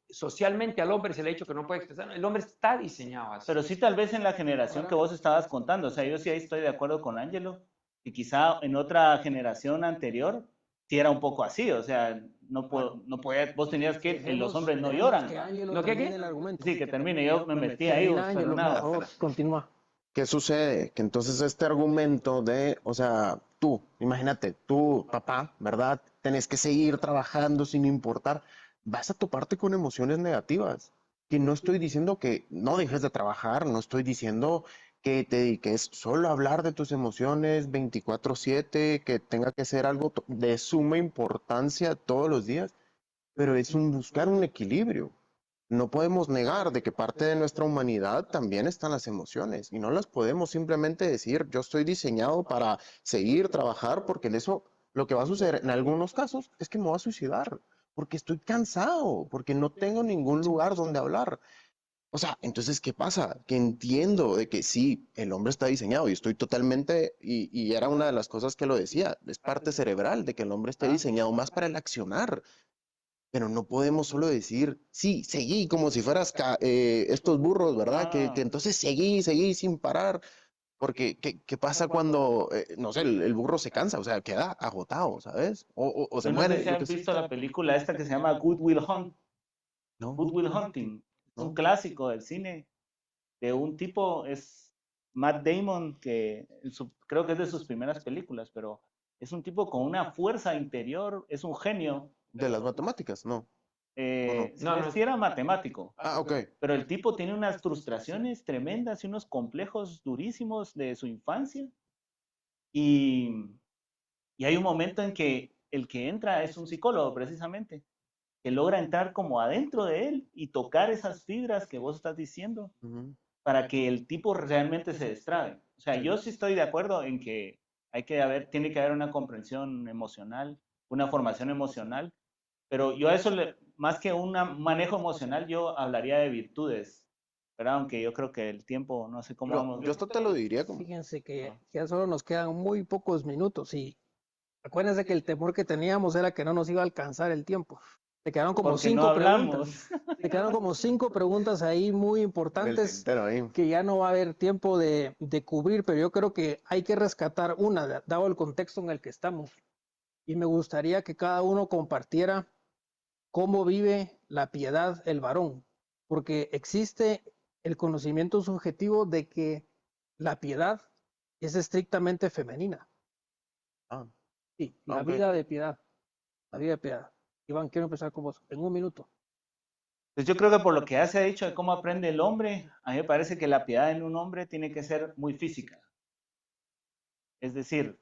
socialmente al hombre se le ha dicho que no puede expresar. El hombre está diseñado así. Pero sí, tal vez en la generación que vos estabas contando, o sea, yo sí ahí estoy de acuerdo con Ángelo, y quizá en otra generación anterior sí era un poco así, o sea, no podía, vos tenías que, los hombres no lloran. ¿Lo que qué? El argumento. Sí, que termine, yo me metí ahí, Termina, pero Ángelo, por nada. favor, continúa. ¿Qué sucede? Que entonces este argumento de, o sea, tú, imagínate, tú, papá, ¿verdad? Tenés que seguir trabajando sin importar, vas a toparte con emociones negativas. Que no estoy diciendo que no dejes de trabajar, no estoy diciendo que te dediques solo a hablar de tus emociones 24/7, que tenga que ser algo de suma importancia todos los días, pero es buscar un equilibrio. No podemos negar de que parte de nuestra humanidad también están las emociones y no las podemos simplemente decir yo estoy diseñado para seguir, trabajar, porque en eso lo que va a suceder en algunos casos es que me voy a suicidar, porque estoy cansado, porque no tengo ningún lugar donde hablar. O sea, entonces, ¿qué pasa? Que entiendo de que sí, el hombre está diseñado y estoy totalmente, y era una de las cosas que lo decía, es parte cerebral de que el hombre esté diseñado más para el accionar, pero no podemos solo decir, sí, seguí como si fueras estos burros, ¿verdad? Que entonces seguí sin parar. Porque, ¿qué pasa cuando, no sé, el burro se cansa? O sea, queda agotado, ¿sabes? O se Yo no sé muere. si han visto la película esta que se llama Good Will Hunt, No, Good Will Hunting, es un no. clásico del cine, de un tipo, es Matt Damon, que creo que es de sus primeras películas, pero es un tipo con una fuerza interior, es un genio. De las matemáticas, no. Sí era matemático, Ah, ok. pero el tipo tiene unas frustraciones tremendas y unos complejos durísimos de su infancia. Y, y hay un momento en que el que entra es un psicólogo, precisamente, que logra entrar como adentro de él y tocar esas fibras que vos estás diciendo Ujú. para que el tipo realmente se destrabe. O sea, yo sí estoy de acuerdo en que tiene que haber una comprensión emocional, una formación emocional, pero yo a eso, más que un manejo emocional, yo hablaría de virtudes, ¿verdad? Aunque yo creo que el tiempo, no sé cómo vamos. Yo esto te lo diría como... Fíjense que ya solo nos quedan muy pocos minutos y acuérdense que el temor que teníamos era que no nos iba a alcanzar el tiempo. Te quedaron como Porque no 5 hablamos. preguntas. Te quedaron como 5 preguntas ahí muy El importantes tintero ahí. que ya no va a haber tiempo de cubrir, pero yo creo que hay que rescatar una, dado el contexto en el que estamos. Y me gustaría que cada uno compartiera cómo vive la piedad el varón, porque existe el conocimiento subjetivo de que la piedad es estrictamente femenina. Ah, Sí, la ok. vida de piedad, la vida de piedad. Iván, quiero empezar con vos, en un minuto. Pues yo creo que por lo que ya se ha dicho de cómo aprende el hombre, a mí me parece que la piedad en un hombre tiene que ser muy física. Es decir,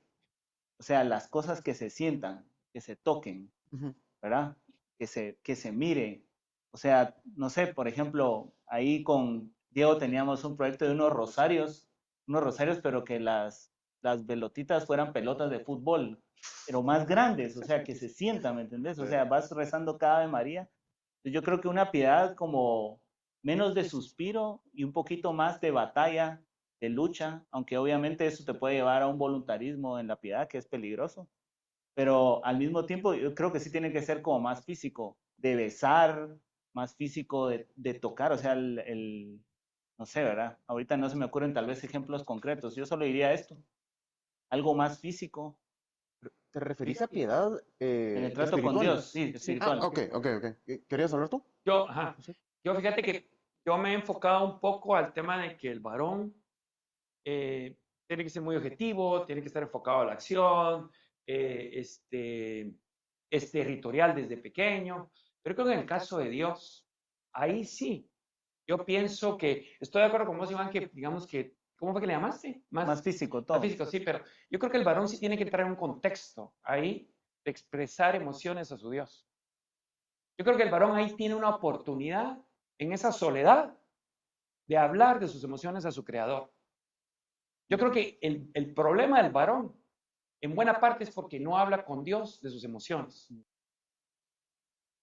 o sea, las cosas que se sientan, que se toquen, Ujú. ¿verdad? Que se mire. O sea, no sé, por ejemplo, ahí con Diego teníamos un proyecto de unos rosarios, pero que las pelotitas fueran pelotas de fútbol, pero más grandes, o sea, que se sientan, ¿me entendés? O sea, vas rezando cada Ave María. Yo creo que una piedad como menos de suspiro y un poquito más de batalla, de lucha, aunque obviamente eso te puede llevar a un voluntarismo en la piedad que es peligroso, pero al mismo tiempo yo creo que sí tiene que ser como más físico, de besar, más físico de tocar, o sea, no sé, ¿verdad? Ahorita no se me ocurren tal vez ejemplos concretos, yo solo diría esto, algo más físico ¿Te referís a piedad en el trato con espiritual? Dios, sí, Ah, espiritual. ok. ¿Querías hablar tú? Ajá. Yo fíjate que yo me he enfocado un poco al tema de que el varón tiene que ser muy objetivo, tiene que estar enfocado a la acción, es territorial desde pequeño, Pero creo que en el caso de Dios, ahí sí, yo pienso que, estoy de acuerdo con vos, Iván, que digamos que, ¿cómo fue que le llamaste? Más físico Más todo. físico, sí, pero yo creo que el varón sí tiene que entrar en un contexto ahí de expresar emociones a su Dios. Yo creo que el varón ahí tiene una oportunidad en esa soledad de hablar de sus emociones a su creador. Yo creo que el problema del varón en buena parte es porque no habla con Dios de sus emociones.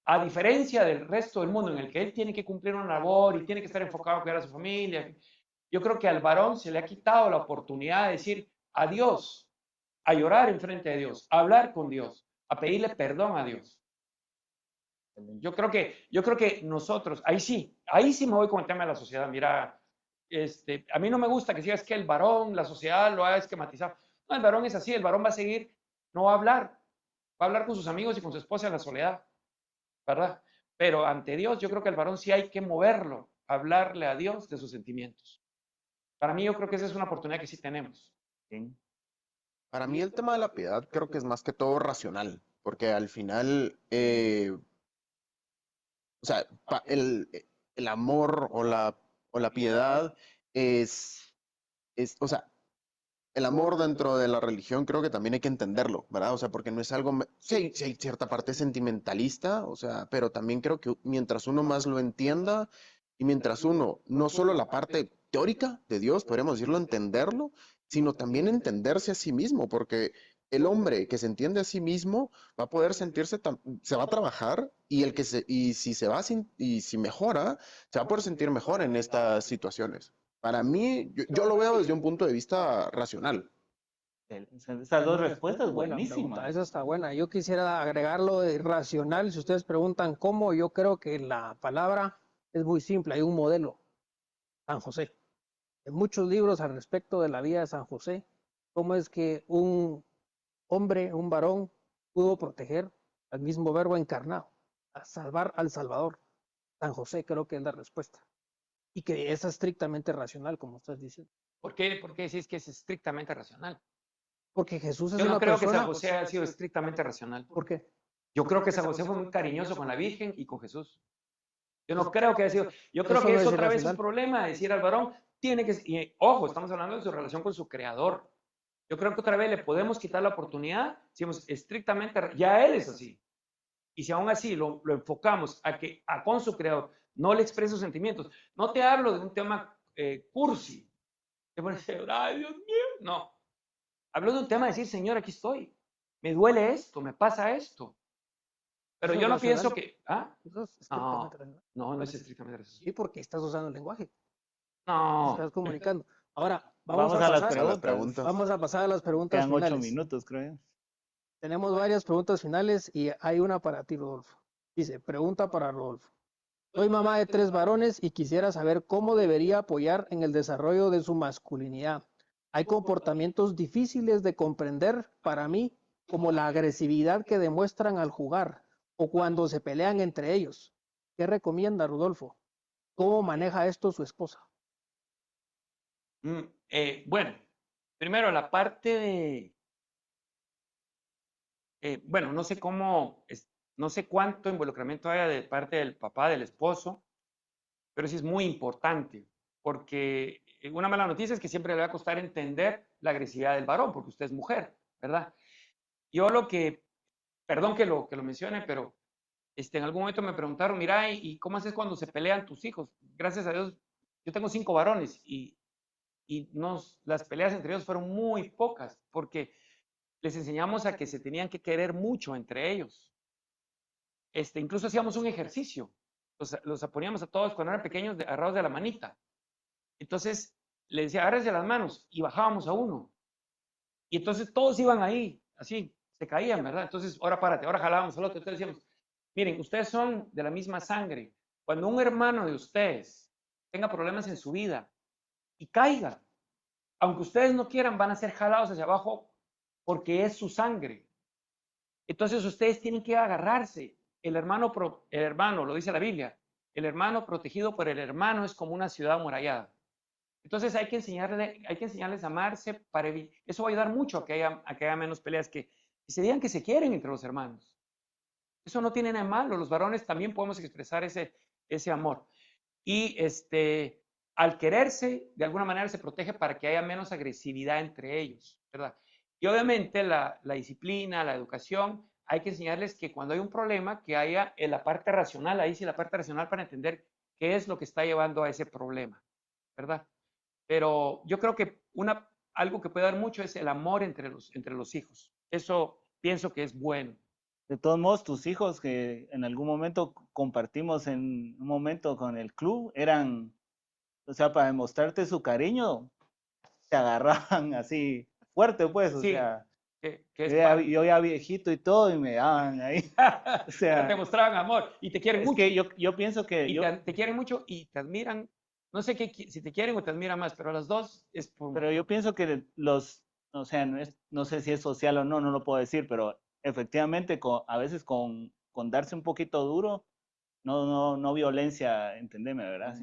A diferencia del resto del mundo en el que él tiene que cumplir una labor y tiene que estar enfocado a cuidar a su familia, yo creo que al varón se le ha quitado la oportunidad de decir a Dios, a llorar enfrente de Dios, a hablar con Dios, a pedirle perdón a Dios. Yo creo que nosotros, ahí sí me voy con el tema de la sociedad. Mira, a mí no me gusta que sigas que el varón, la sociedad lo ha esquematizado. No, el varón es así, el varón va a seguir, no va a hablar con sus amigos y con su esposa en la soledad, ¿verdad? Pero ante Dios, yo creo que el varón sí hay que moverlo, hablarle a Dios de sus sentimientos. Para mí, yo creo que esa es una oportunidad que sí tenemos. ¿Sí? Para mí el tema de la piedad creo que es más que todo racional, porque al final, o sea, el amor o la piedad o sea, el amor dentro de la religión creo que también hay que entenderlo, ¿verdad? O sea, porque no es algo, sí hay cierta parte sentimentalista, o sea, pero también creo que mientras uno más lo entienda y mientras uno, no solo la parte teórica de Dios, podríamos decirlo, entenderlo, sino también entenderse a sí mismo, porque el hombre que se entiende a sí mismo va a poder sentirse, se va a trabajar y y si se va, y si mejora, se va a poder sentir mejor en estas situaciones. Para mí, yo lo veo desde un punto de vista racional. Esas dos respuestas Buena pregunta, buenísimas. esa está buena. Yo quisiera agregarlo de racional. Si ustedes preguntan cómo, yo creo que la palabra es muy simple. Hay un modelo, San José. En muchos libros al respecto de la vida de San José, cómo es que un hombre, un varón, pudo proteger al mismo verbo encarnado, a salvar al Salvador. San José creo que es la respuesta. Y que es estrictamente racional, como estás diciendo. ¿Por qué decís que es estrictamente racional? Porque Jesús es Yo no una creo que San persona. José haya sido estrictamente racional. ¿Por qué? Yo creo que San José fue muy cariñoso con la Virgen y con Jesús. Yo no creo que haya sido. Yo creo Eso que no es es otra vez un irracional. problema decir al varón, tiene que. Y, ojo, estamos hablando de su relación con su creador. Yo creo que otra vez le podemos quitar la oportunidad si hemos estrictamente. Ya él es así. Y si aún así lo enfocamos a que con su creador no le exprese sus sentimientos, no te hablo de un tema cursi. Te pones a llorar, ay, Dios mío. No. Hablo de un tema de decir, Señor, aquí estoy. Me duele esto, me pasa esto. Pero ¿Eso yo es no racional? pienso que. ¿Ah? Eso es estrictamente racional. No es estrictamente racional. Sí, porque estás usando el lenguaje, No. estás comunicando. Ahora, Vamos a las A las preguntas. preguntas. vamos a pasar a las preguntas Quedan 8 finales. minutos, creo. Tenemos varias preguntas finales y hay una para ti, Rodolfo. Dice, pregunta para Rodolfo. Soy mamá de 3 varones y quisiera saber cómo debería apoyar en el desarrollo de su masculinidad. Hay comportamientos difíciles de comprender para mí, como la agresividad que demuestran al jugar o cuando se pelean entre ellos. ¿Qué recomienda, Rodolfo? ¿Cómo maneja esto su esposa? Bueno, primero la parte de. Bueno, no sé cómo, no sé cuánto involucramiento haya de parte del papá, del esposo, pero sí es muy importante, porque una mala noticia es que siempre le va a costar entender la agresividad del varón, porque usted es mujer, ¿verdad? Yo perdón que lo mencione, pero en algún momento me preguntaron, mira, ¿y cómo haces cuando se pelean tus hijos? Gracias a Dios, yo tengo 5 varones y las peleas entre ellos fueron muy pocas, porque les enseñamos a que se tenían que querer mucho entre ellos. Incluso hacíamos un ejercicio, los poníamos a todos cuando eran pequeños agarrados de la manita. Entonces, les decía, agárrense las manos y bajábamos a uno. Y entonces todos iban ahí, así, se caían, ¿verdad? Entonces, ahora párate, ahora jalábamos al otro. Entonces decíamos, miren, ustedes son de la misma sangre. Cuando un hermano de ustedes tenga problemas en su vida y caiga, aunque ustedes no quieran, van a ser jalados hacia abajo porque es su sangre. Entonces ustedes tienen que agarrarse. El hermano, lo dice la Biblia, el hermano protegido por el hermano es como una ciudad amurallada. Entonces hay que enseñarles a amarse para eso va a ayudar mucho a que haya menos peleas, que se digan que se quieren entre los hermanos. Eso no tiene nada de malo. Los varones también podemos expresar ese amor. Y al quererse, de alguna manera se protege para que haya menos agresividad entre ellos, ¿verdad? Y obviamente la disciplina, la educación, hay que enseñarles que cuando hay un problema, que haya en la parte racional, ahí sí la parte racional para entender qué es lo que está llevando a ese problema, ¿verdad? Pero yo creo que algo que puede dar mucho es el amor entre los hijos. Eso pienso que es bueno. De todos modos, tus hijos que en algún momento compartimos en un momento con el club, eran, o sea, para demostrarte su cariño, te agarraban así fuerte, pues, o Sí, sea, que es yo ya viejito y todo y me daban ahí. O te sea, mostraban amor y te quieren es mucho. que yo pienso que Y te quieren mucho y te admiran. No sé si te quieren o te admiran más, pero las dos es por... pero yo pienso que o sea, no sé si es social o no, no lo puedo decir, pero efectivamente a veces con darse un poquito duro, no violencia, entendeme, ¿verdad?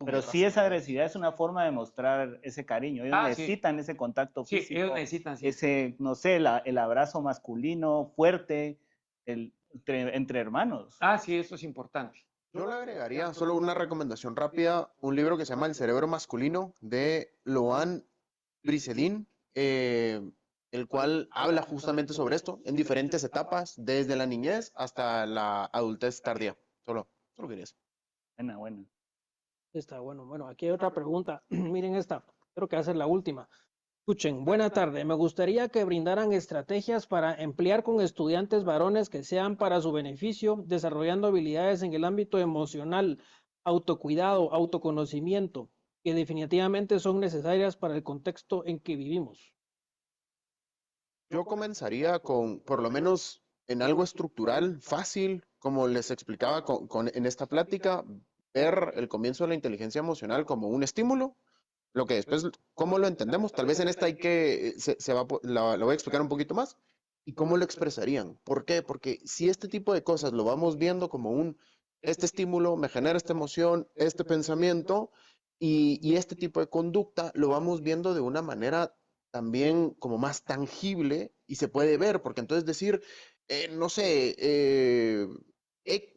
Pero sí esa agresividad es una forma de mostrar ese cariño. Ellos Sí. necesitan ese contacto Sí, ellos físico, necesitan, sí. ese, no sé, el abrazo masculino fuerte, entre hermanos. Sí, eso es importante. Yo le agregaría solo una recomendación rápida, un libro que se llama El cerebro masculino de Loan Brisedin, el cual habla justamente sobre esto en diferentes etapas, desde la niñez hasta la adultez tardía. Solo quería eso. Buena. Está bueno. Bueno, aquí hay otra pregunta. Miren esta, creo que va a ser la última. Escuchen, buena tarde. Me gustaría que brindaran estrategias para emplear con estudiantes varones que sean para su beneficio, desarrollando habilidades en el ámbito emocional, autocuidado, autoconocimiento, que definitivamente son necesarias para el contexto en que vivimos. Yo comenzaría con, por lo menos, en algo estructural, fácil, como les explicaba en esta plática, ver el comienzo de la inteligencia emocional como un estímulo, lo que después, ¿cómo lo entendemos? Tal vez en esta hay que, la voy a explicar un poquito más. ¿Y cómo lo expresarían? ¿Por qué? Porque si este tipo de cosas lo vamos viendo como este estímulo me genera esta emoción, este pensamiento y este tipo de conducta, lo vamos viendo de una manera también como más tangible y se puede ver, porque entonces decir, no sé,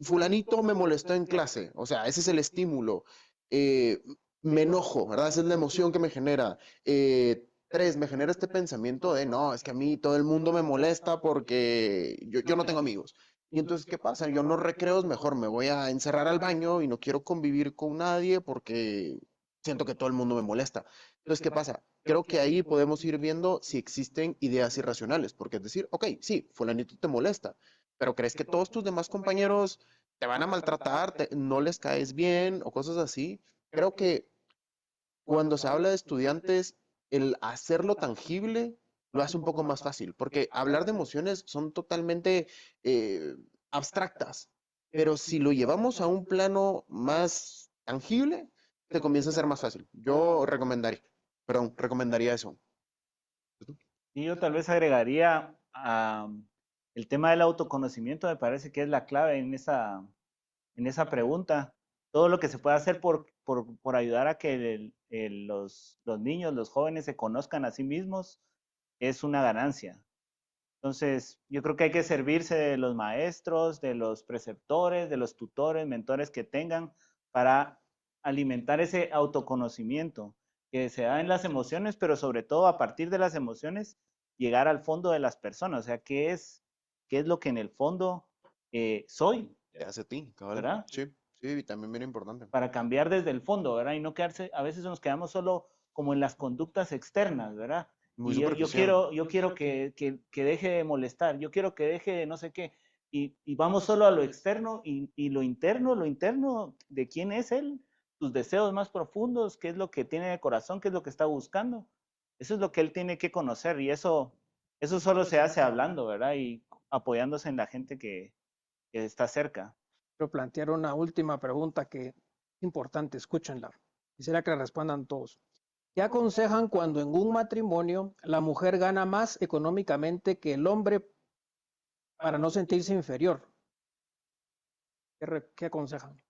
fulanito me molestó en clase, o sea, ese es el estímulo. Eh, Me enojo, ¿verdad? Esa es la emoción que me genera. Tres, me genera este pensamiento de, no, es que a mí todo el mundo me molesta porque yo no tengo amigos. Y entonces, ¿qué pasa? Yo no recreos, mejor me voy a encerrar al baño y no quiero convivir con nadie porque siento que todo el mundo me molesta. Entonces, ¿qué pasa? Creo que ahí podemos ir viendo si existen ideas irracionales, porque es decir, ok, sí, fulanito te molesta, pero ¿crees que todos tus demás compañeros te van a maltratar, no les caes bien o cosas así? Creo que cuando se habla de estudiantes, el hacerlo tangible lo hace un poco más fácil, porque hablar de emociones son totalmente abstractas, pero si lo llevamos a un plano más tangible, te comienza a ser más fácil. Yo recomendaría eso. Y yo tal vez agregaría el tema del autoconocimiento, me parece que es la clave en esa pregunta. Todo lo que se puede hacer por ayudar a que los niños, los jóvenes se conozcan a sí mismos es una ganancia. Entonces, yo creo que hay que servirse de los maestros, de los preceptores, de los tutores, mentores que tengan para alimentar ese autoconocimiento que se da en las emociones, pero sobre todo a partir de las emociones, llegar al fondo de las personas. O sea, qué es lo que en el fondo soy, Te hace a ti, cabal. ¿verdad? Sí, sí, también bien importante. Para cambiar desde el fondo, ¿verdad? Y no quedarse, a veces nos quedamos solo como en las conductas externas, ¿verdad? Muy Y yo superficial. quiero que deje de molestar, yo quiero que deje de no sé qué. Y vamos solo a lo externo y lo interno, ¿de quién es él? Sus deseos más profundos, qué es lo que tiene de corazón, qué es lo que está buscando. Eso es lo que él tiene que conocer y eso solo se hace hablando, ¿verdad? Y apoyándose en la gente que está cerca. Quiero plantear una última pregunta que es importante, escúchenla. Quisiera que la respondan todos. ¿Qué aconsejan cuando en un matrimonio la mujer gana más económicamente que el hombre para no sentirse inferior? ¿Qué aconsejan?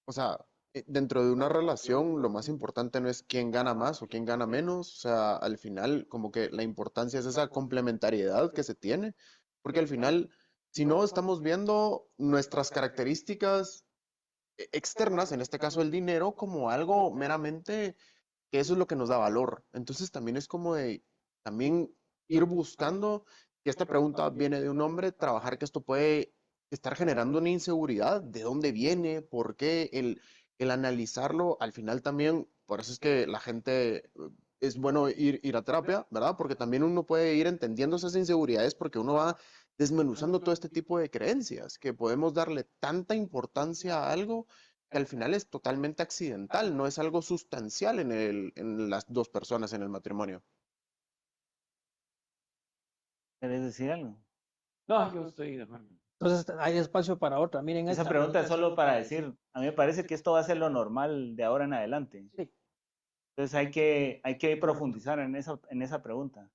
O sea, dentro de una relación, lo más importante no es quién gana más o quién gana menos. O sea, al final, como que la importancia es esa complementariedad que se tiene, porque al final Si no, estamos viendo nuestras características externas, en este caso el dinero, como algo meramente que eso es lo que nos da valor. Entonces también es como de también ir buscando, que esta pregunta viene de un hombre, trabajar que esto puede estar generando una inseguridad, de dónde viene, por qué, el analizarlo, al final también, por eso es que la gente es bueno ir a terapia, ¿verdad? Porque también uno puede ir entendiendo esas inseguridades porque uno va desmenuzando todo este tipo de creencias, que podemos darle tanta importancia a algo que al final es totalmente accidental, no es algo sustancial en las dos personas en el matrimonio. ¿Querés decir algo? No, yo estoy de acuerdo. Entonces hay espacio para otra. Miren Esa esta. pregunta es solo para decir, a mí me parece que esto va a ser lo normal de ahora en adelante. Sí, Entonces hay que profundizar en esa pregunta.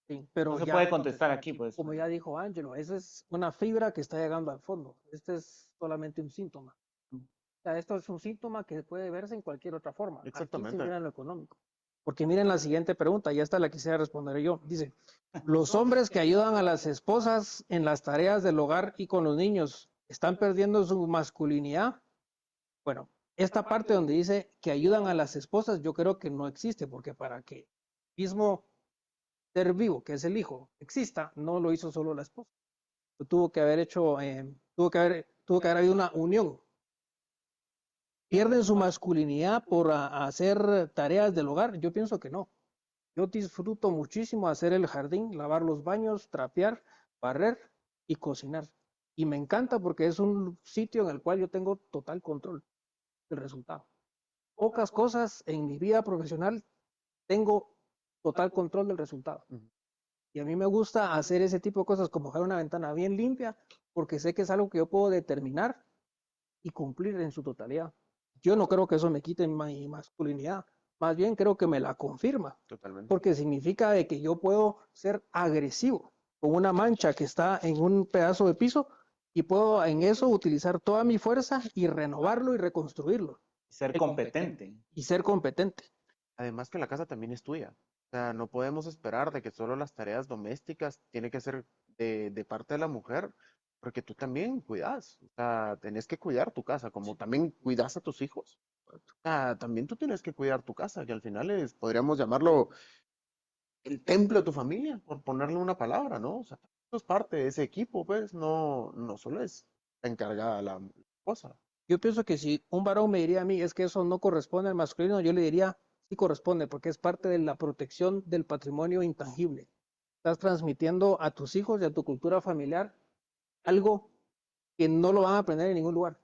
sí, pero No se ya, puede contestar aquí, pues. como ya dijo Ángelo, esa es una fibra que está llegando al fondo. Este es solamente un síntoma. O sea, esto es un síntoma que puede verse en cualquier otra forma. Aquí se Exactamente. mira en lo económico. Porque miren la siguiente pregunta, ya esta la quisiera responder yo. Dice, los hombres que ayudan a las esposas en las tareas del hogar y con los niños, ¿están perdiendo su masculinidad? Bueno, esta parte donde dice que ayudan a las esposas, yo creo que no existe, porque para que el mismo ser vivo, que es el hijo, exista, no lo hizo solo la esposa. Tuvo que haber hecho, tuvo que haber habido una unión. ¿Pierden su masculinidad por hacer tareas del hogar? Yo pienso que no. Yo disfruto muchísimo hacer el jardín, lavar los baños, trapear, barrer y cocinar. Y me encanta porque es un sitio en el cual yo tengo total control del resultado. Pocas cosas en mi vida profesional tengo total control del resultado. Y a mí me gusta hacer ese tipo de cosas como dejar una ventana bien limpia porque sé que es algo que yo puedo determinar y cumplir en su totalidad. Yo no creo que eso me quite mi masculinidad, más bien creo que me la confirma, Totalmente. porque significa de que yo puedo ser agresivo con una mancha que está en un pedazo de piso y puedo en eso utilizar toda mi fuerza y renovarlo y reconstruirlo Ser competente. y ser competente. Además que la casa también es tuya. O sea, no podemos esperar de que solo las tareas domésticas tiene que ser de parte de la mujer, porque tú también cuidas. O sea, tenés que cuidar tu casa, como también cuidas a tus hijos. O sea, también tú tienes que cuidar tu casa, que al final es, podríamos llamarlo el templo de tu familia, por ponerle una palabra, ¿no? O sea, tú es parte de ese equipo, pues, no solo es la encargada la esposa. Yo pienso que si un varón me diría a mí, es que eso no corresponde al masculino, yo le diría, sí corresponde, porque es parte de la protección del patrimonio intangible. Estás transmitiendo a tus hijos y a tu cultura familiar algo que no lo van a aprender en ningún lugar,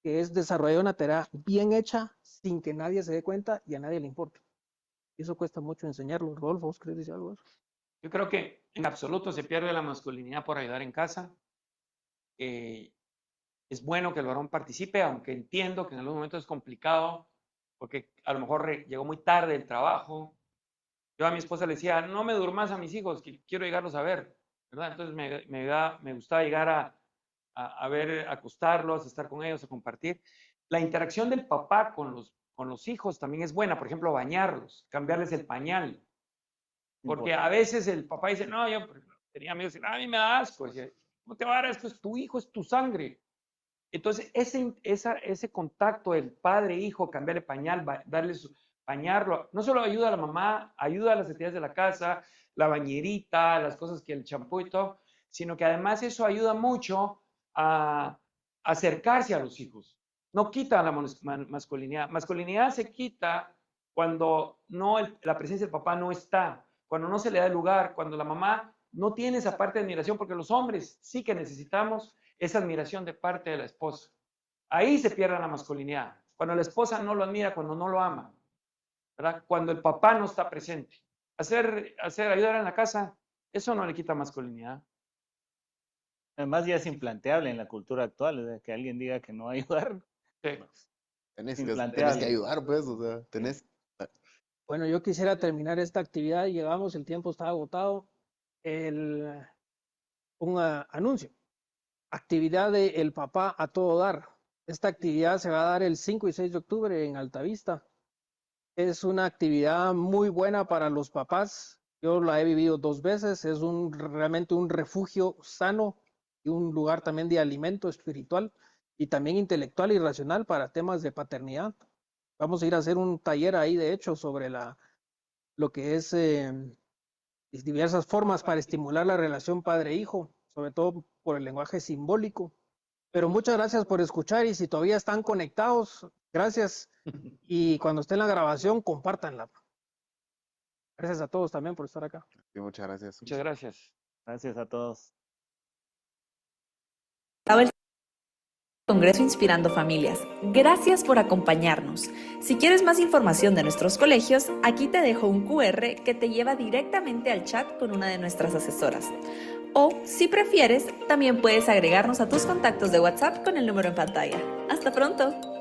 que es desarrollar una tarea bien hecha sin que nadie se dé cuenta y a nadie le importe. Y eso cuesta mucho enseñarlo. Rodolfo, ¿vos querés decir algo de eso? Yo creo que en absoluto se pierde la masculinidad por ayudar en casa. Es bueno que el varón participe, aunque entiendo que en algún momento es complicado, porque a lo mejor llegó muy tarde el trabajo. Yo a mi esposa le decía, no me durmas a mis hijos, que quiero llegarlos a ver, ¿verdad? Entonces me gustaba llegar a ver, acostarlos, a estar con ellos, a compartir. La interacción del papá con los hijos también es buena, por ejemplo, bañarlos, cambiarles el pañal. Porque a veces el papá dice, no, yo tenía amigos que a mí me da asco. Decía, ¿cómo te va a dar esto? Es tu hijo, es tu sangre. Entonces, ese contacto del padre-hijo, cambiarle pañal, darle bañarlo, no solo ayuda a la mamá, ayuda a las actividades de la casa, la bañerita, las cosas que el champú y todo, sino que además eso ayuda mucho a acercarse a los hijos. No quita la masculinidad. Masculinidad se quita cuando no la presencia del papá no está, cuando no se le da el lugar, cuando la mamá no tiene esa parte de admiración, porque los hombres sí que necesitamos esa admiración de parte de la esposa. Ahí se pierde la masculinidad. Cuando la esposa no lo admira, cuando no lo ama, ¿verdad? Cuando el papá no está presente. Ayudar en la casa, eso no le quita masculinidad. Además ya es implanteable en la cultura actual, que alguien diga que no va a ayudar. Sí. Tenés Implanteable. que ayudar, pues, o sea, tenés. Bueno, yo quisiera terminar esta actividad, llegamos, el tiempo está agotado. Un anuncio. Actividad de El Papá a Todo Dar. Esta actividad se va a dar el 5 y 6 de octubre en Altavista. Es una actividad muy buena para los papás. Yo la he vivido 2 veces. Es realmente un refugio sano y un lugar también de alimento espiritual y también intelectual y racional para temas de paternidad. Vamos a ir a hacer un taller ahí, de hecho, sobre lo que es diversas formas para estimular la relación padre-hijo, sobre todo por el lenguaje simbólico. Pero muchas gracias por escuchar y si todavía están conectados, gracias. Y cuando esté en la grabación, compártanla. Gracias a todos también por estar acá. Sí, muchas gracias. Muchas gracias. Gracias a todos. El Congreso Inspirando Familias. Gracias por acompañarnos. Si quieres más información de nuestros colegios, aquí te dejo un QR que te lleva directamente al chat con una de nuestras asesoras. O, si prefieres, también puedes agregarnos a tus contactos de WhatsApp con el número en pantalla. ¡Hasta pronto!